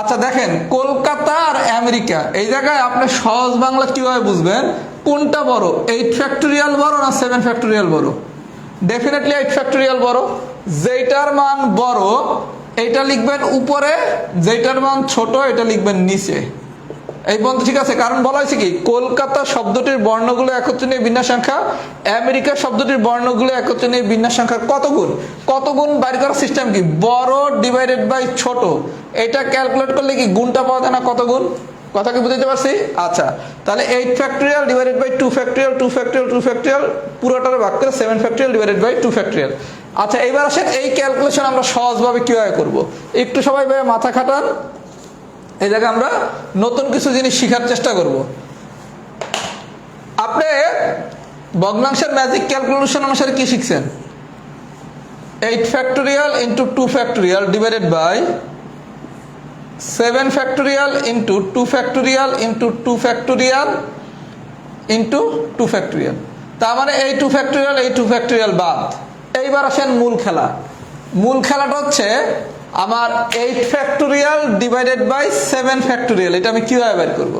আচ্ছা, দেখেন কলকাতা আর আমেরিকা, এই জায়গায় আপনি সহজ বাংলা কিভাবে বুঝবেন কোনটা বড়, 8 ফ্যাক্টরিয়াল বড় না 7 ফ্যাক্টরিয়াল বড়? ডেফিনেটলি 8 ফ্যাক্টরিয়াল বড়। যেটার মান বড় এটা লিখবেন উপরে, যেটার মান ছোট এটা লিখবেন নিচে। এই বন্ধু ঠিক আছে? কারণ বলা হয়েছে কি কলকাতা শব্দটির বর্ণগুলো একত্রে নিয়ে বিন্যাস সংখ্যা আমেরিকা শব্দটির বর্ণগুলো একত্রে নিয়ে বিন্যাস সংখ্যার কত গুণ। কত গুণ বাইর করার সিস্টেম কি, বড় ডিভাইডেড বাই ছোট। এটা ক্যালকুলেট করলে কি গুণটা পাওয়া যায় না কত গুণ? কথা কি বুঝতে পারছি? আচ্ছা, তাহলে 8 factorial divided by 2 factorial 2 factorial 2 factorial পুরোটার ভাগ করে 7 ফ্যাক্টরিয়াল ডিভাইডেড বাই 2 ফ্যাক্টরিয়াল। আচ্ছা এবার আসেন এই ক্যালকুলেশন আমরা সহজভাবে কিভাবে করব, একটু সবাই ভাই মাথা খাটান। এই জায়গায় আমরা নতুন কিছু জিনিস শেখার চেষ্টা করব। আপনি ভগ্নাংশের ম্যাজিক ক্যালকুলেশন অনুসারে কি শিখছেন? 8 factorial into 2 factorial divided by 7 factorial into 2 factorial into 2 factorial into 2 factorial. তার মানে এই 2 ফ্যাক্টোরিয়াল এই 2 ফ্যাক্টোরিয়াল বাদ। এইবার আসেন মূল খেলা। মূল খেলাটা হচ্ছে আমার 8 ফ্যাক্টোরিয়াল ডিভাইডেড বাই 7 ফ্যাক্টোরিয়াল। এটা আমি কিভাবে বের করব?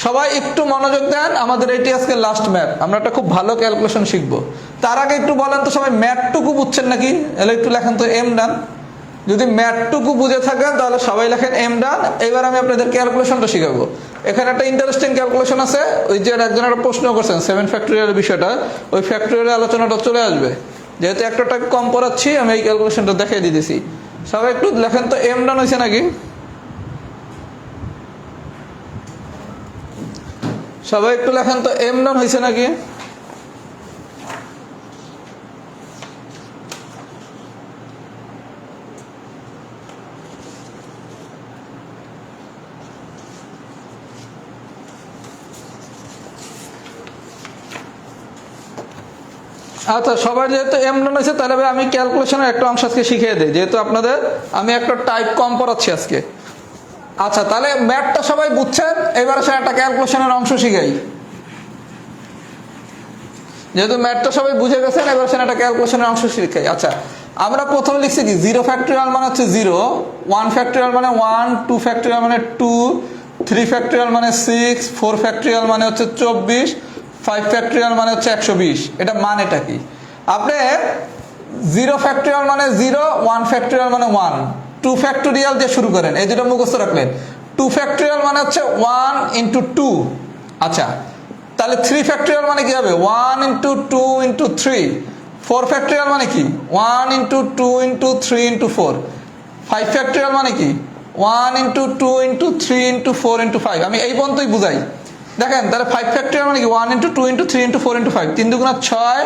সবাই একটু মনোযোগ দেন, আমাদের এটি আজকে লাস্ট ম্যাথ, আমরা একটা খুব ভালো ক্যালকুলেশন শিখবো। তার আগে একটু বলেন তো সবাই ম্যাথটুকু বুঝছেন নাকি? এলে একটু লেখেন তো এম ডান। যদি ম্যাথটুকু বুঝে থাকেন তাহলে সবাই লেখেন এম ডান। এবার আমি আপনাদের ক্যালকুলেশনটা শিখাবো। এখানে একটা ইন্টারেস্টিং ক্যালকুলেশন আছে, ওই যে একজন একটা প্রশ্ন করছেন 7 ফ্যাক্টোরিয়াল বিষয়টা, ওই ফ্যাক্টোরিয়াল আলোচনাটা চলে আসবে। যেহেতু একটা টাইপ কম পড়াচ্ছি আমি এই ক্যালকুলেশনটা দেখিয়ে দিতেছি। সবাই একটু লেখেন তো এম ডান হয়েছে নাকি? সবাই একটু লেখেন তো এম ডান হয়েছে নাকি? আচ্ছা সবার যেহেতু এম ডান হয়েছে তাহলে আমি ক্যালকুলেশনের একটা অংশ আজকে শিখিয়ে দিই, যেহেতু আপনাদের আমি একটা টাইপ কম পড়াচ্ছি আজকে। আচ্ছা তাহলে ম্যাথটা সবাই বুঝছেন, এবার আসলে একটা ক্যালকুলেশনের অংশ শিখাই। যেহেতু ম্যাথটা সবাই বুঝে গেছেন, এবার আসলে একটা ক্যালকুলেশনের অংশ শিখাই। আচ্ছা আমরা প্রথমে লিখছি কি 0 ফ্যাক্টোরিয়াল মানে হচ্ছে 0, 1 ফ্যাক্টোরিয়াল মানে 1, 2 ফ্যাক্টোরিয়াল মানে 2, 3 ফ্যাক্টোরিয়াল মানে 6, 4 ফ্যাক্টোরিয়াল মানে হচ্ছে 24, 5 ফ্যাক্টোরিয়াল মানে হচ্ছে 120। এটা মানেটা কি? আপনি 0 ফ্যাক্টোরিয়াল মানে 0, 1 ফ্যাক্টোরিয়াল মানে 1, 2 ফ্যাক্টোরিয়াল দিয়ে শুরু করেন, এই দুটো মুখস্থ রাখলেন। 2 ফ্যাক্টোরিয়াল মানে হচ্ছে 1 ইন্টু 2। আচ্ছা তাহলে 3 ফ্যাক্টোরিয়াল মানে কি হবে? 1 ইন্টু 2 ইন্টু 3। 4 ফ্যাক্টোরিয়াল মানে কি? 1 ইন্টু 2 ইন্টু 3 ইন্টু 4। 5 ফ্যাক্টোরিয়াল মানে কি? 1 ইন্টু 2 ইন্টু 3 ইন্টু 4 ইন্টু 5। আমি এই পর্যন্তই বুঝাই। দেখেন তাহলে 5 ফ্যাক্টোরিয়াল মানে কি? 1 ইন্টু 2 ইন্টু 3 ইন্টু 4 ইন্টু 5। 3 দুগুণা 6,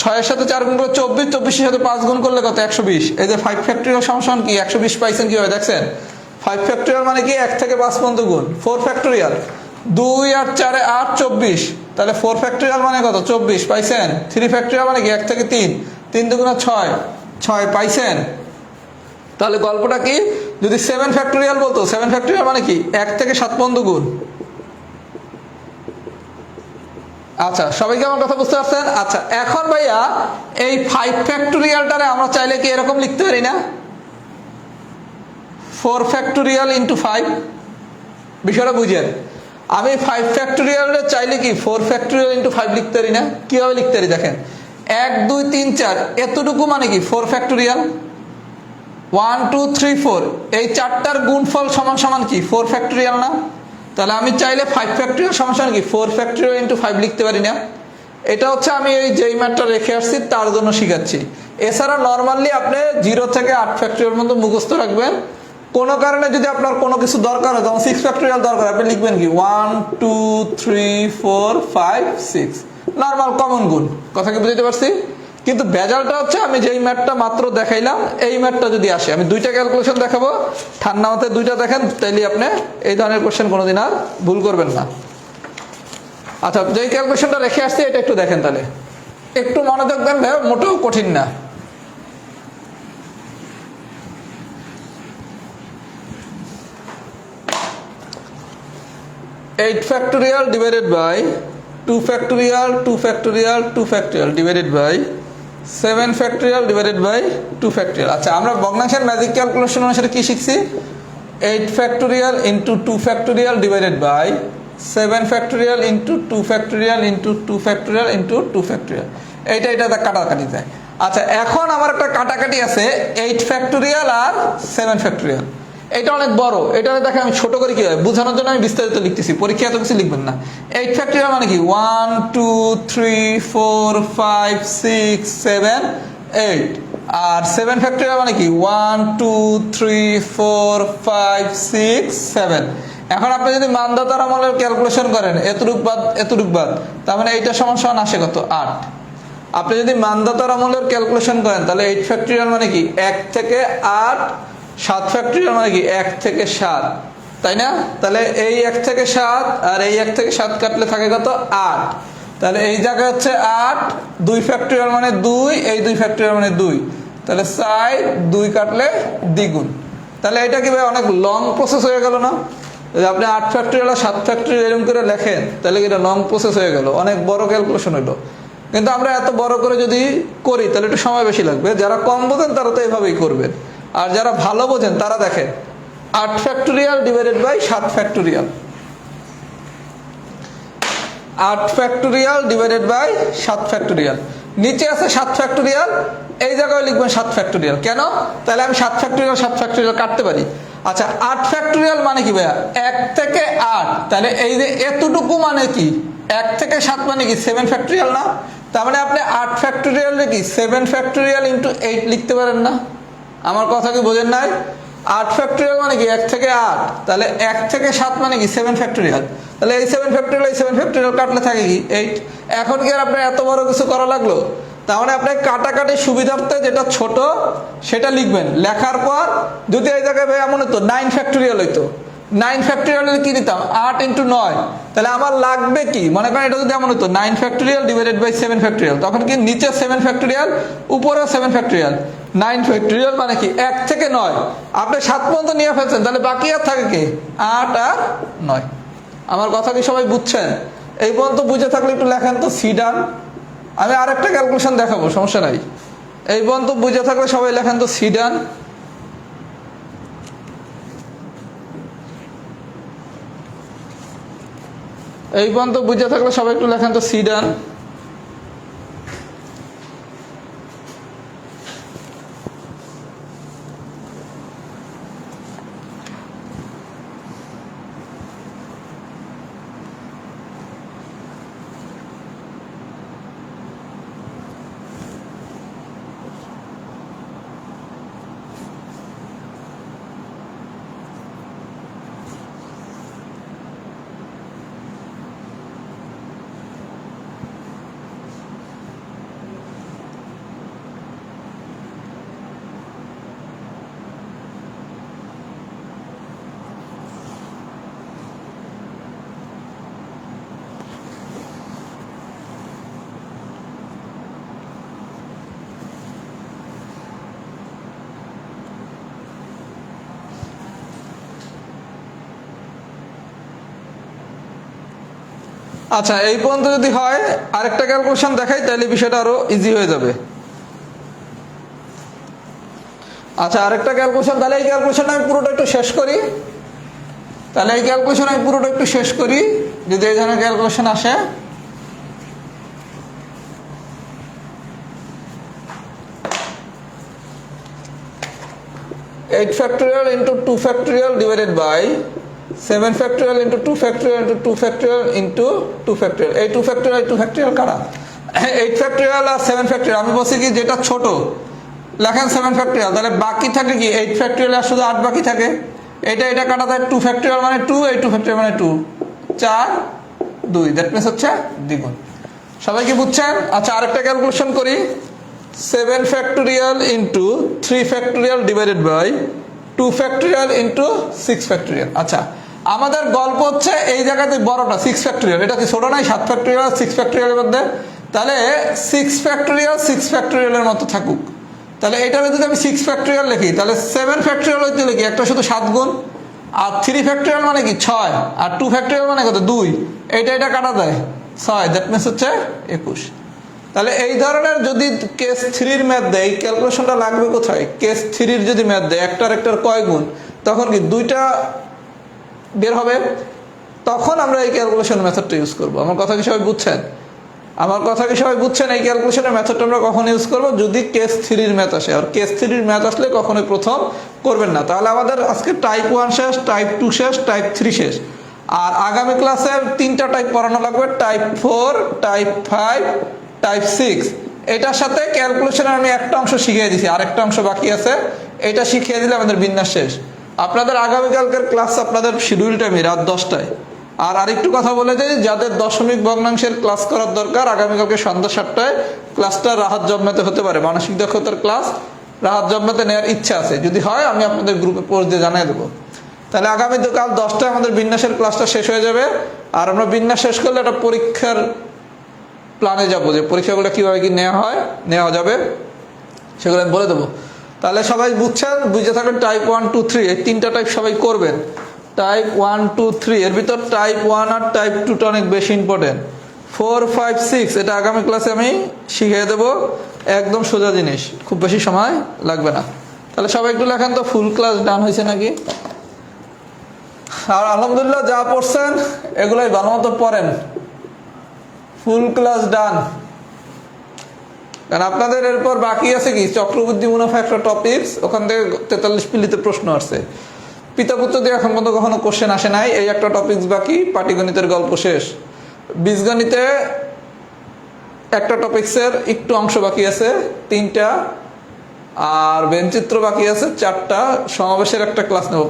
6 এর সাথে 4 গুণ করে 24, 24 এর সাথে 5 গুণ করলে কত? 120। এই যে 5 ফ্যাক্টোরিয়াল সমান কি 120 পাইছেন কিভাবে দেখছেন? 5 ফ্যাক্টোরিয়াল মানে কি 1 থেকে 5 পর্যন্ত গুণ। 4 ফ্যাক্টোরিয়াল 2 আর 4 এ 8, 24। তাহলে 4 ফ্যাক্টোরিয়াল মানে কত? 24 পাইছেন। 3 ফ্যাক্টোরিয়াল মানে কি 1 থেকে 3, 3 দুগুণা 6, 6 পাইছেন। তাহলে গল্পটা কি? যদি 7 ফ্যাক্টোরিয়াল বলতো, 7 ফ্যাক্টোরিয়াল মানে কি 1 থেকে 7 পর্যন্ত গুণ। আচ্ছা সবাইকে আমার কথা বুঝতে পারছেন? আচ্ছা এখন ভাইয়া এই 5 ফ্যাক্টোরিয়ালটারে আমরা চাইলে কি এরকম লিখতে পারি না? 4 ফ্যাক্টোরিয়াল ইন্টু 5। বিষয়টা বুঝেন, আমি 5 ফ্যাক্টোরিয়ালে চাইলে কি 4 ফ্যাক্টোরিয়াল ইন্টু 5 লিখতে পারি না? কিভাবে লিখতে পারি দেখেন, 1 2 3 4 এতটুকু মানে কি 4 ফ্যাক্টোরিয়াল। 1 2 3 4 এই চারটার গুণফল সমান সমান কি 4 ফ্যাক্টোরিয়াল না? তাহলে আমি চাইলে 5 ফ্যাক্টোরিয়াল সমান সমান কি 4 ফ্যাক্টোরিয়াল ইন্টু 5 লিখতে পারি না? এটা হচ্ছে আমি এই যেই ম্যাথটা রেখে আসছি তার জন্য শিখাচ্ছি। এছাড়া নর্মালি আপনি 0 থেকে 8 ফ্যাক্টোরিয়াল মধ্যে মুখস্থ রাখবেন। কোনো কারণে যদি আপনার কোনো কিছু দরকার হয়, যেমন 6 ফ্যাক্টোরিয়াল দরকার, আপনি লিখবেন কি 1 2 3 4 5 6, নর্মাল কমন গুণ। কথা কি বুঝতে পারছি? কিন্তু ভেজালটা হচ্ছে আমি যেই ম্যাথটা মাত্র দেখাইলাম এই ম্যাথটা যদি আসে, আমি দুইটা ক্যালকুলেশন দেখাবো, ঠান্ডা মাথায় দুইটা দেখেন, তাইলে আপনি এই ধরনের কোশ্চেন কোনোদিন আর ভুল করবেন না। আচ্ছা যেই ক্যালকুলেশনটা রেখে আসছি এটা একটু দেখেন, তাহলে একটু মনোযোগ দেন ভাই, মোটেও কঠিন না। Eight factorial divided by 2 factorial 2 factorial 2 factorial divided by 7 factorial divided by 2 factorial। আচ্ছা আমরা ভগ্নাংশের ম্যাজিক ক্যালকুলেশন অনুসারে কি শিখছি? 8 factorial into 2 factorial divided by 7 factorial into 2 factorial into 2 factorial into 2 factorial। এটা কাটাকাটি যায়। আচ্ছা এখন আমার একটা কাটাকাটি আছে 8 factorial আর 7 factorial। এটা অনেক বড়, এটা দেখে আমি ছোট করে কি হয় বোঝানোর জন্য আমি বিস্তারিত লিখতেছি, পরীক্ষা এত কিছু লিখবেন না। 8 ফ্যাক্টোরিয়াল মানে কি 1 2 3 4 5 6 7 8, আর 7 ফ্যাক্টোরিয়াল মানে কি 1 2 3 4 5 6 7। এখন আপনি যদি মানদাতার আমলের ক্যালকুলেশন করেন এতটুক বাদ তার মানে এইটা সমান সমান আসে কত 8। আপনি যদি মানদাতার আমলের ক্যালকুলেশন করেন তাহলে 8 ফ্যাক্টরিয়াল মানে কি 1 থেকে 8, 7 ফ্যাক্টরিয়াল মানে কি 1 থেকে 7, তাই না? তাহলে এই 1 থেকে 7 আর এই 1 থেকে 7 কাটলে থাকে কত 8। তাহলে এই জায়গায় হচ্ছে 8, 2 ফ্যাক্টরিয়াল মানে 2, এই 2 ফ্যাক্টরিয়াল মানে 2, তাহলে 4, 2 কাটলে দ্বিগুণ। তাহলে এটা কি ভাই অনেক লং প্রসেস হয়ে গেল না? যদি আপনি 8 ফ্যাক্টরিয়াল আর 7 ফ্যাক্টরিয়াল এরকম করে লেখেন তাহলে এটা লং প্রসেস হয়ে গেল, অনেক বড় ক্যালকুলেশন হলো। কিন্তু আমরা এত বড় করে যদি করি তাহলে একটু সময় বেশি লাগবে। যারা কম বোঝেন তারা তো এইভাবেই করবেন, আর যারা ভালো বোঝেন তারা দেখেন 8 factorial divided by 7 factorial, 8 factorial divided by 7 factorial. নিচে আছে 7 ফ্যাক্টরিয়াল, এই জায়গায় লিখবেন 7 ফ্যাক্টরিয়াল। কেন? তাহলে আমি 7 ফ্যাক্টরিয়াল 7 ফ্যাক্টরিয়াল কাটতে পারি। আচ্ছা 8 ফ্যাক্টরিয়াল মানে কি ভাইয়া 1 থেকে 8, তাহলে এই যে এতটুকু মানে কি 1 থেকে 7 মানে কি 7 ফ্যাক্টরিয়াল না? তার মানে আপনি 8 ফ্যাক্টরিয়াল কি 7 ফ্যাক্টরিয়াল ইন্টু 8 লিখতে পারেন না? আমার কথা কি বোঝেন নাই? 8 ফ্যাক্টরিয়াল মানে কি 1 থেকে 8, তাহলে 1 থেকে 7 মানে কি 7 ফ্যাক্টরিয়াল। তাহলে এই 7 ফ্যাক্টরিয়াল এই 7 ফ্যাক্টরিয়াল কাটলে থাকে কি 8। এখন কি আর আপনার এত বড় কিছু করা লাগলো? তাহলে আপনি কাটাকাটি সুবিধার্থে যেটা ছোট সেটা লিখবেন, লেখার পর যদি এই জায়গায় ভাই এমন হতো 9 ফ্যাক্টরিয়াল হইতো, 9 ফ্যাক্টরিয়াল কি দিতাম 8 ইন্টু 9, তাহলে আমার লাগবে কি মনে করেন এটা যদি এমন হতো 9 ফ্যাক্টরিয়াল ডিভাইডেড বাই 7 ফ্যাক্টরিয়াল, তখন কি নিচে 7 ফ্যাক্টরিয়াল উপরেও 7 ফ্যাক্টরিয়াল, 9 ফ্যাক্টরিয়াল মানে কি 1 থেকে 9। আপনি 7 পর্যন্ত নিয়ে ফেলছেন, তাহলে বাকি আর থাকে কি 8 আর 9। আমার কথা কি সবাই বুঝছেন? এই পর্যন্ত বুঝে থাকলে একটু লেখেন তো সি ডান। আমি আরেকটা ক্যালকুলেশন দেখাবো, সমস্যা নাই। এই পর্যন্ত বুঝে থাকলে সবাই লেখেন তো সি ডান। এই পর্যন্ত বুঝে থাকলে সবাই একটু লেখেন তো সি ডান। আচ্ছা এই পর্যন্ত যদি হয় আরেকটা ক্যালকুলেশন দেখাই তাহলে বিষয়টা আরো ইজি হয়ে যাবে। আচ্ছা আরেকটা ক্যালকুলেশন, তাহলে এই ক্যালকুলেশন আমি পুরোটা একটু শেষ করি। যদি এই ধরনের ক্যালকুলেশন আসে, eight factorial into 2 factorial divided by 7 factorial into 2 factorial into 2 factorial into 2 factorial. এই 2 ফ্যাক্টরিয়াল 2 ফ্যাক্টরিয়াল কারা 8 ফ্যাক্টরিয়াল আর 7 ফ্যাক্টরিয়াল। আমি বলছি কি যেটা ছোট লেখেন 7 ফ্যাক্টরিয়াল, তাহলে বাকি থাকে কি 8 ফ্যাক্টরিয়াল আর শুধু 8 বাকি থাকে। এটা কাটা যায় 2 ফ্যাক্টরিয়াল মানে 2, এই 2 ফ্যাক্টরিয়াল মানে 2, 4, 2, দ্যাট মিন্স হচ্ছে দ্বিগুণ। সবাই কি বুঝছেন? আচ্ছা আরেকটা ক্যালকুলেশন করি, 7 factorial into 3 factorial divided by 2 factorial into 6 factorial. আচ্ছা আমাদের গল্প হচ্ছে এই জায়গাতে বড়টা 6 ফ্যাক্টরিয়াল, এটা কি ছোট নাই 7 ফ্যাক্টরিয়াল 6 ফ্যাক্টরিয়ালের মধ্যে? তাহলে 6 ফ্যাক্টরিয়াল 6 ফ্যাক্টরিয়ালের মতো থাকুক। তাহলে এটার যদি আমি 6 ফ্যাক্টরিয়াল লিখি তাহলে 7 ফ্যাক্টরিয়াল হইতে লিখি একটা শুধু 7 গুণ, আর 3 ফ্যাক্টরিয়াল মানে কি 6, আর 2 ফ্যাক্টরিয়াল মানে কত 2, এটা কাটা যায় 6, দ্যাট মিন্স হচ্ছে 21। তাহলে এই ধরনের যদি কেস 3-র ম্যাথ দেয় এই ক্যালকুলেশনটা লাগবে কোথায়? কেস 3-র যদি ম্যাথ দেয় একটার কয় গুণ, তখন কি 2টা বের হবে, তখন আমরা এই ক্যালকুলেশন মেথডটা ইউজ করব। আমার কথা কি সবাই বুঝছেন? এই ক্যালকুলেশনের মেথডটা আমরা কখন ইউজ করব? যদি কেস 3-র ম্যাথ আসে। আর কেস 3-র ম্যাথ আসলে কখনোই প্রথম করবেন না। তাহলে আমাদের আজকে টাইপ 1 শেষ, টাইপ 2 শেষ, টাইপ 3 শেষ। আর আগামী ক্লাসে 3টা টাইপ পড়ানো লাগবে, টাইপ 4, টাইপ 5, টাইপ 6। এটার সাথে ক্যালকুলেশনের আমি একটা অংশ শিখিয়ে দিছি, আরেকটা অংশ বাকি আছে, এটা শিখিয়ে দিলে আমাদের বিন্যাস শেষ। আপনাদের আগামীকালকের ক্লাস আপনাদের শিডিউল টাইমে রাত 10টায়। আর আরেকটু কথা বলে যাই, যাদের দশমিক ভগ্নাংশের ক্লাস করার দরকার, আগামীকালকে সন্ধ্যা 7টায় ক্লাসটা রাহাত জন্মাতে হতে পারে, মানসিক দক্ষতার ক্লাস রাহাত জন্মাতে নেওয়ার ইচ্ছা আছে, যদি হয় আমি আপনাদের গ্রুপে পোস্ট দিয়ে জানিয়ে দেবো। তাহলে আগামী কাল 10টায় আমাদের বিন্যাসের ক্লাসটা শেষ হয়ে যাবে। আর আমরা বিন্যাস শেষ করলে একটা পরীক্ষার প্ল্যানে যাবো, যে পরীক্ষাগুলো কীভাবে কি নেওয়া যাবে সেগুলো আমি বলে দেবো। তাহলে সবাই বুঝছেন, বুঝে থাকবেন টাইপ 1, 2, 3 এই 3টা টাইপ সবাই করবেন। টাইপ 1, 2, 3 এর ভিতর টাইপ 1 আর টাইপ 2টা অনেক বেশি ইম্পর্টেন্ট। 4, 5, 6 এটা আগামী ক্লাসে আমি শিখিয়ে দেবো, একদম সোজা জিনিস, খুব বেশি সময় লাগবে না। তাহলে সবাই একটু লেখেন তো ফুল ক্লাস ডান হয়েছে নাকি। আর আলহামদুলিল্লাহ যা পড়ছেন এগুলোই ভালো মতো পড়েন, ফুল ক্লাস ডান। কারণ আপনাদের এরপর বাকি আছে কি চক্রবৃদ্ধি মুনাফা একটা টপিকস, ওখান থেকে 43 পিলিতে প্রশ্ন আসছে। পিতাপুত্র দিয়ে এখন পর্যন্ত কখনো কোশ্চেন আসে নাই, এই একটা টপিকস বাকি, পাটিগণিতের গল্প শেষ। বীজগণিতে একটা টপিক্সের একটু অংশ বাকি আছে 3টা, আর বেনচিত্র বাকি আছে 4টা, সমাবেশের একটা ক্লাস নেব,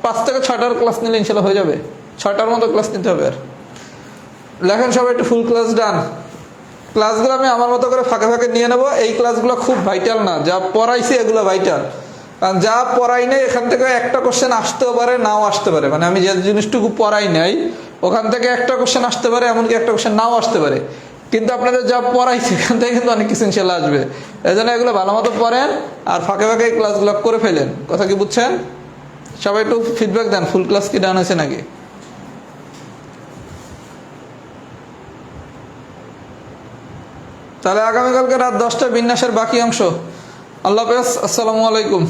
5 থেকে 6টার ক্লাস নিলে ইনশাল্লাহ হয়ে যাবে, 6টার মতো ক্লাস নিতে হবে। আর লেখেন সবাই একটু ফুল ক্লাস ডান। ক্লাসগুলো আমি আমার মতো করে ফাঁকে ফাঁকে নিয়ে নেবো, এই ক্লাসগুলো খুব ভাইটাল না, যা পড়াইছি এগুলো ভাইটাল। কারণ যা পড়াই নেই এখান থেকে একটা কোশ্চেন আসতেও পারে, নাও আসতে পারে, মানে আমি যে জিনিসটুকু পড়াই নাই ওখান থেকে একটা কোশ্চেন আসতে পারে, এমনকি একটা কোশ্চেন নাও আসতে পারে। কিন্তু আপনাদের যা পড়াইছি এখান থেকে কিন্তু অনেক কিছু ইনশাল্লাহ আসবে। এই জন্য এগুলো ভালো মতো পড়েন আর ফাঁকে ফাঁকে এই ক্লাসগুলো করে ফেলেন। কথা কি বুঝছেন? সবাই একটু ফিডব্যাক দেন, ফুল ক্লাস কি ডান হয়েছে নাকি। তাহলে আগামীকালকে রাত 10টায় বিন্যাসের বাকি অংশ। আল্লাহ হাফেজ, আসসালামু আলাইকুম।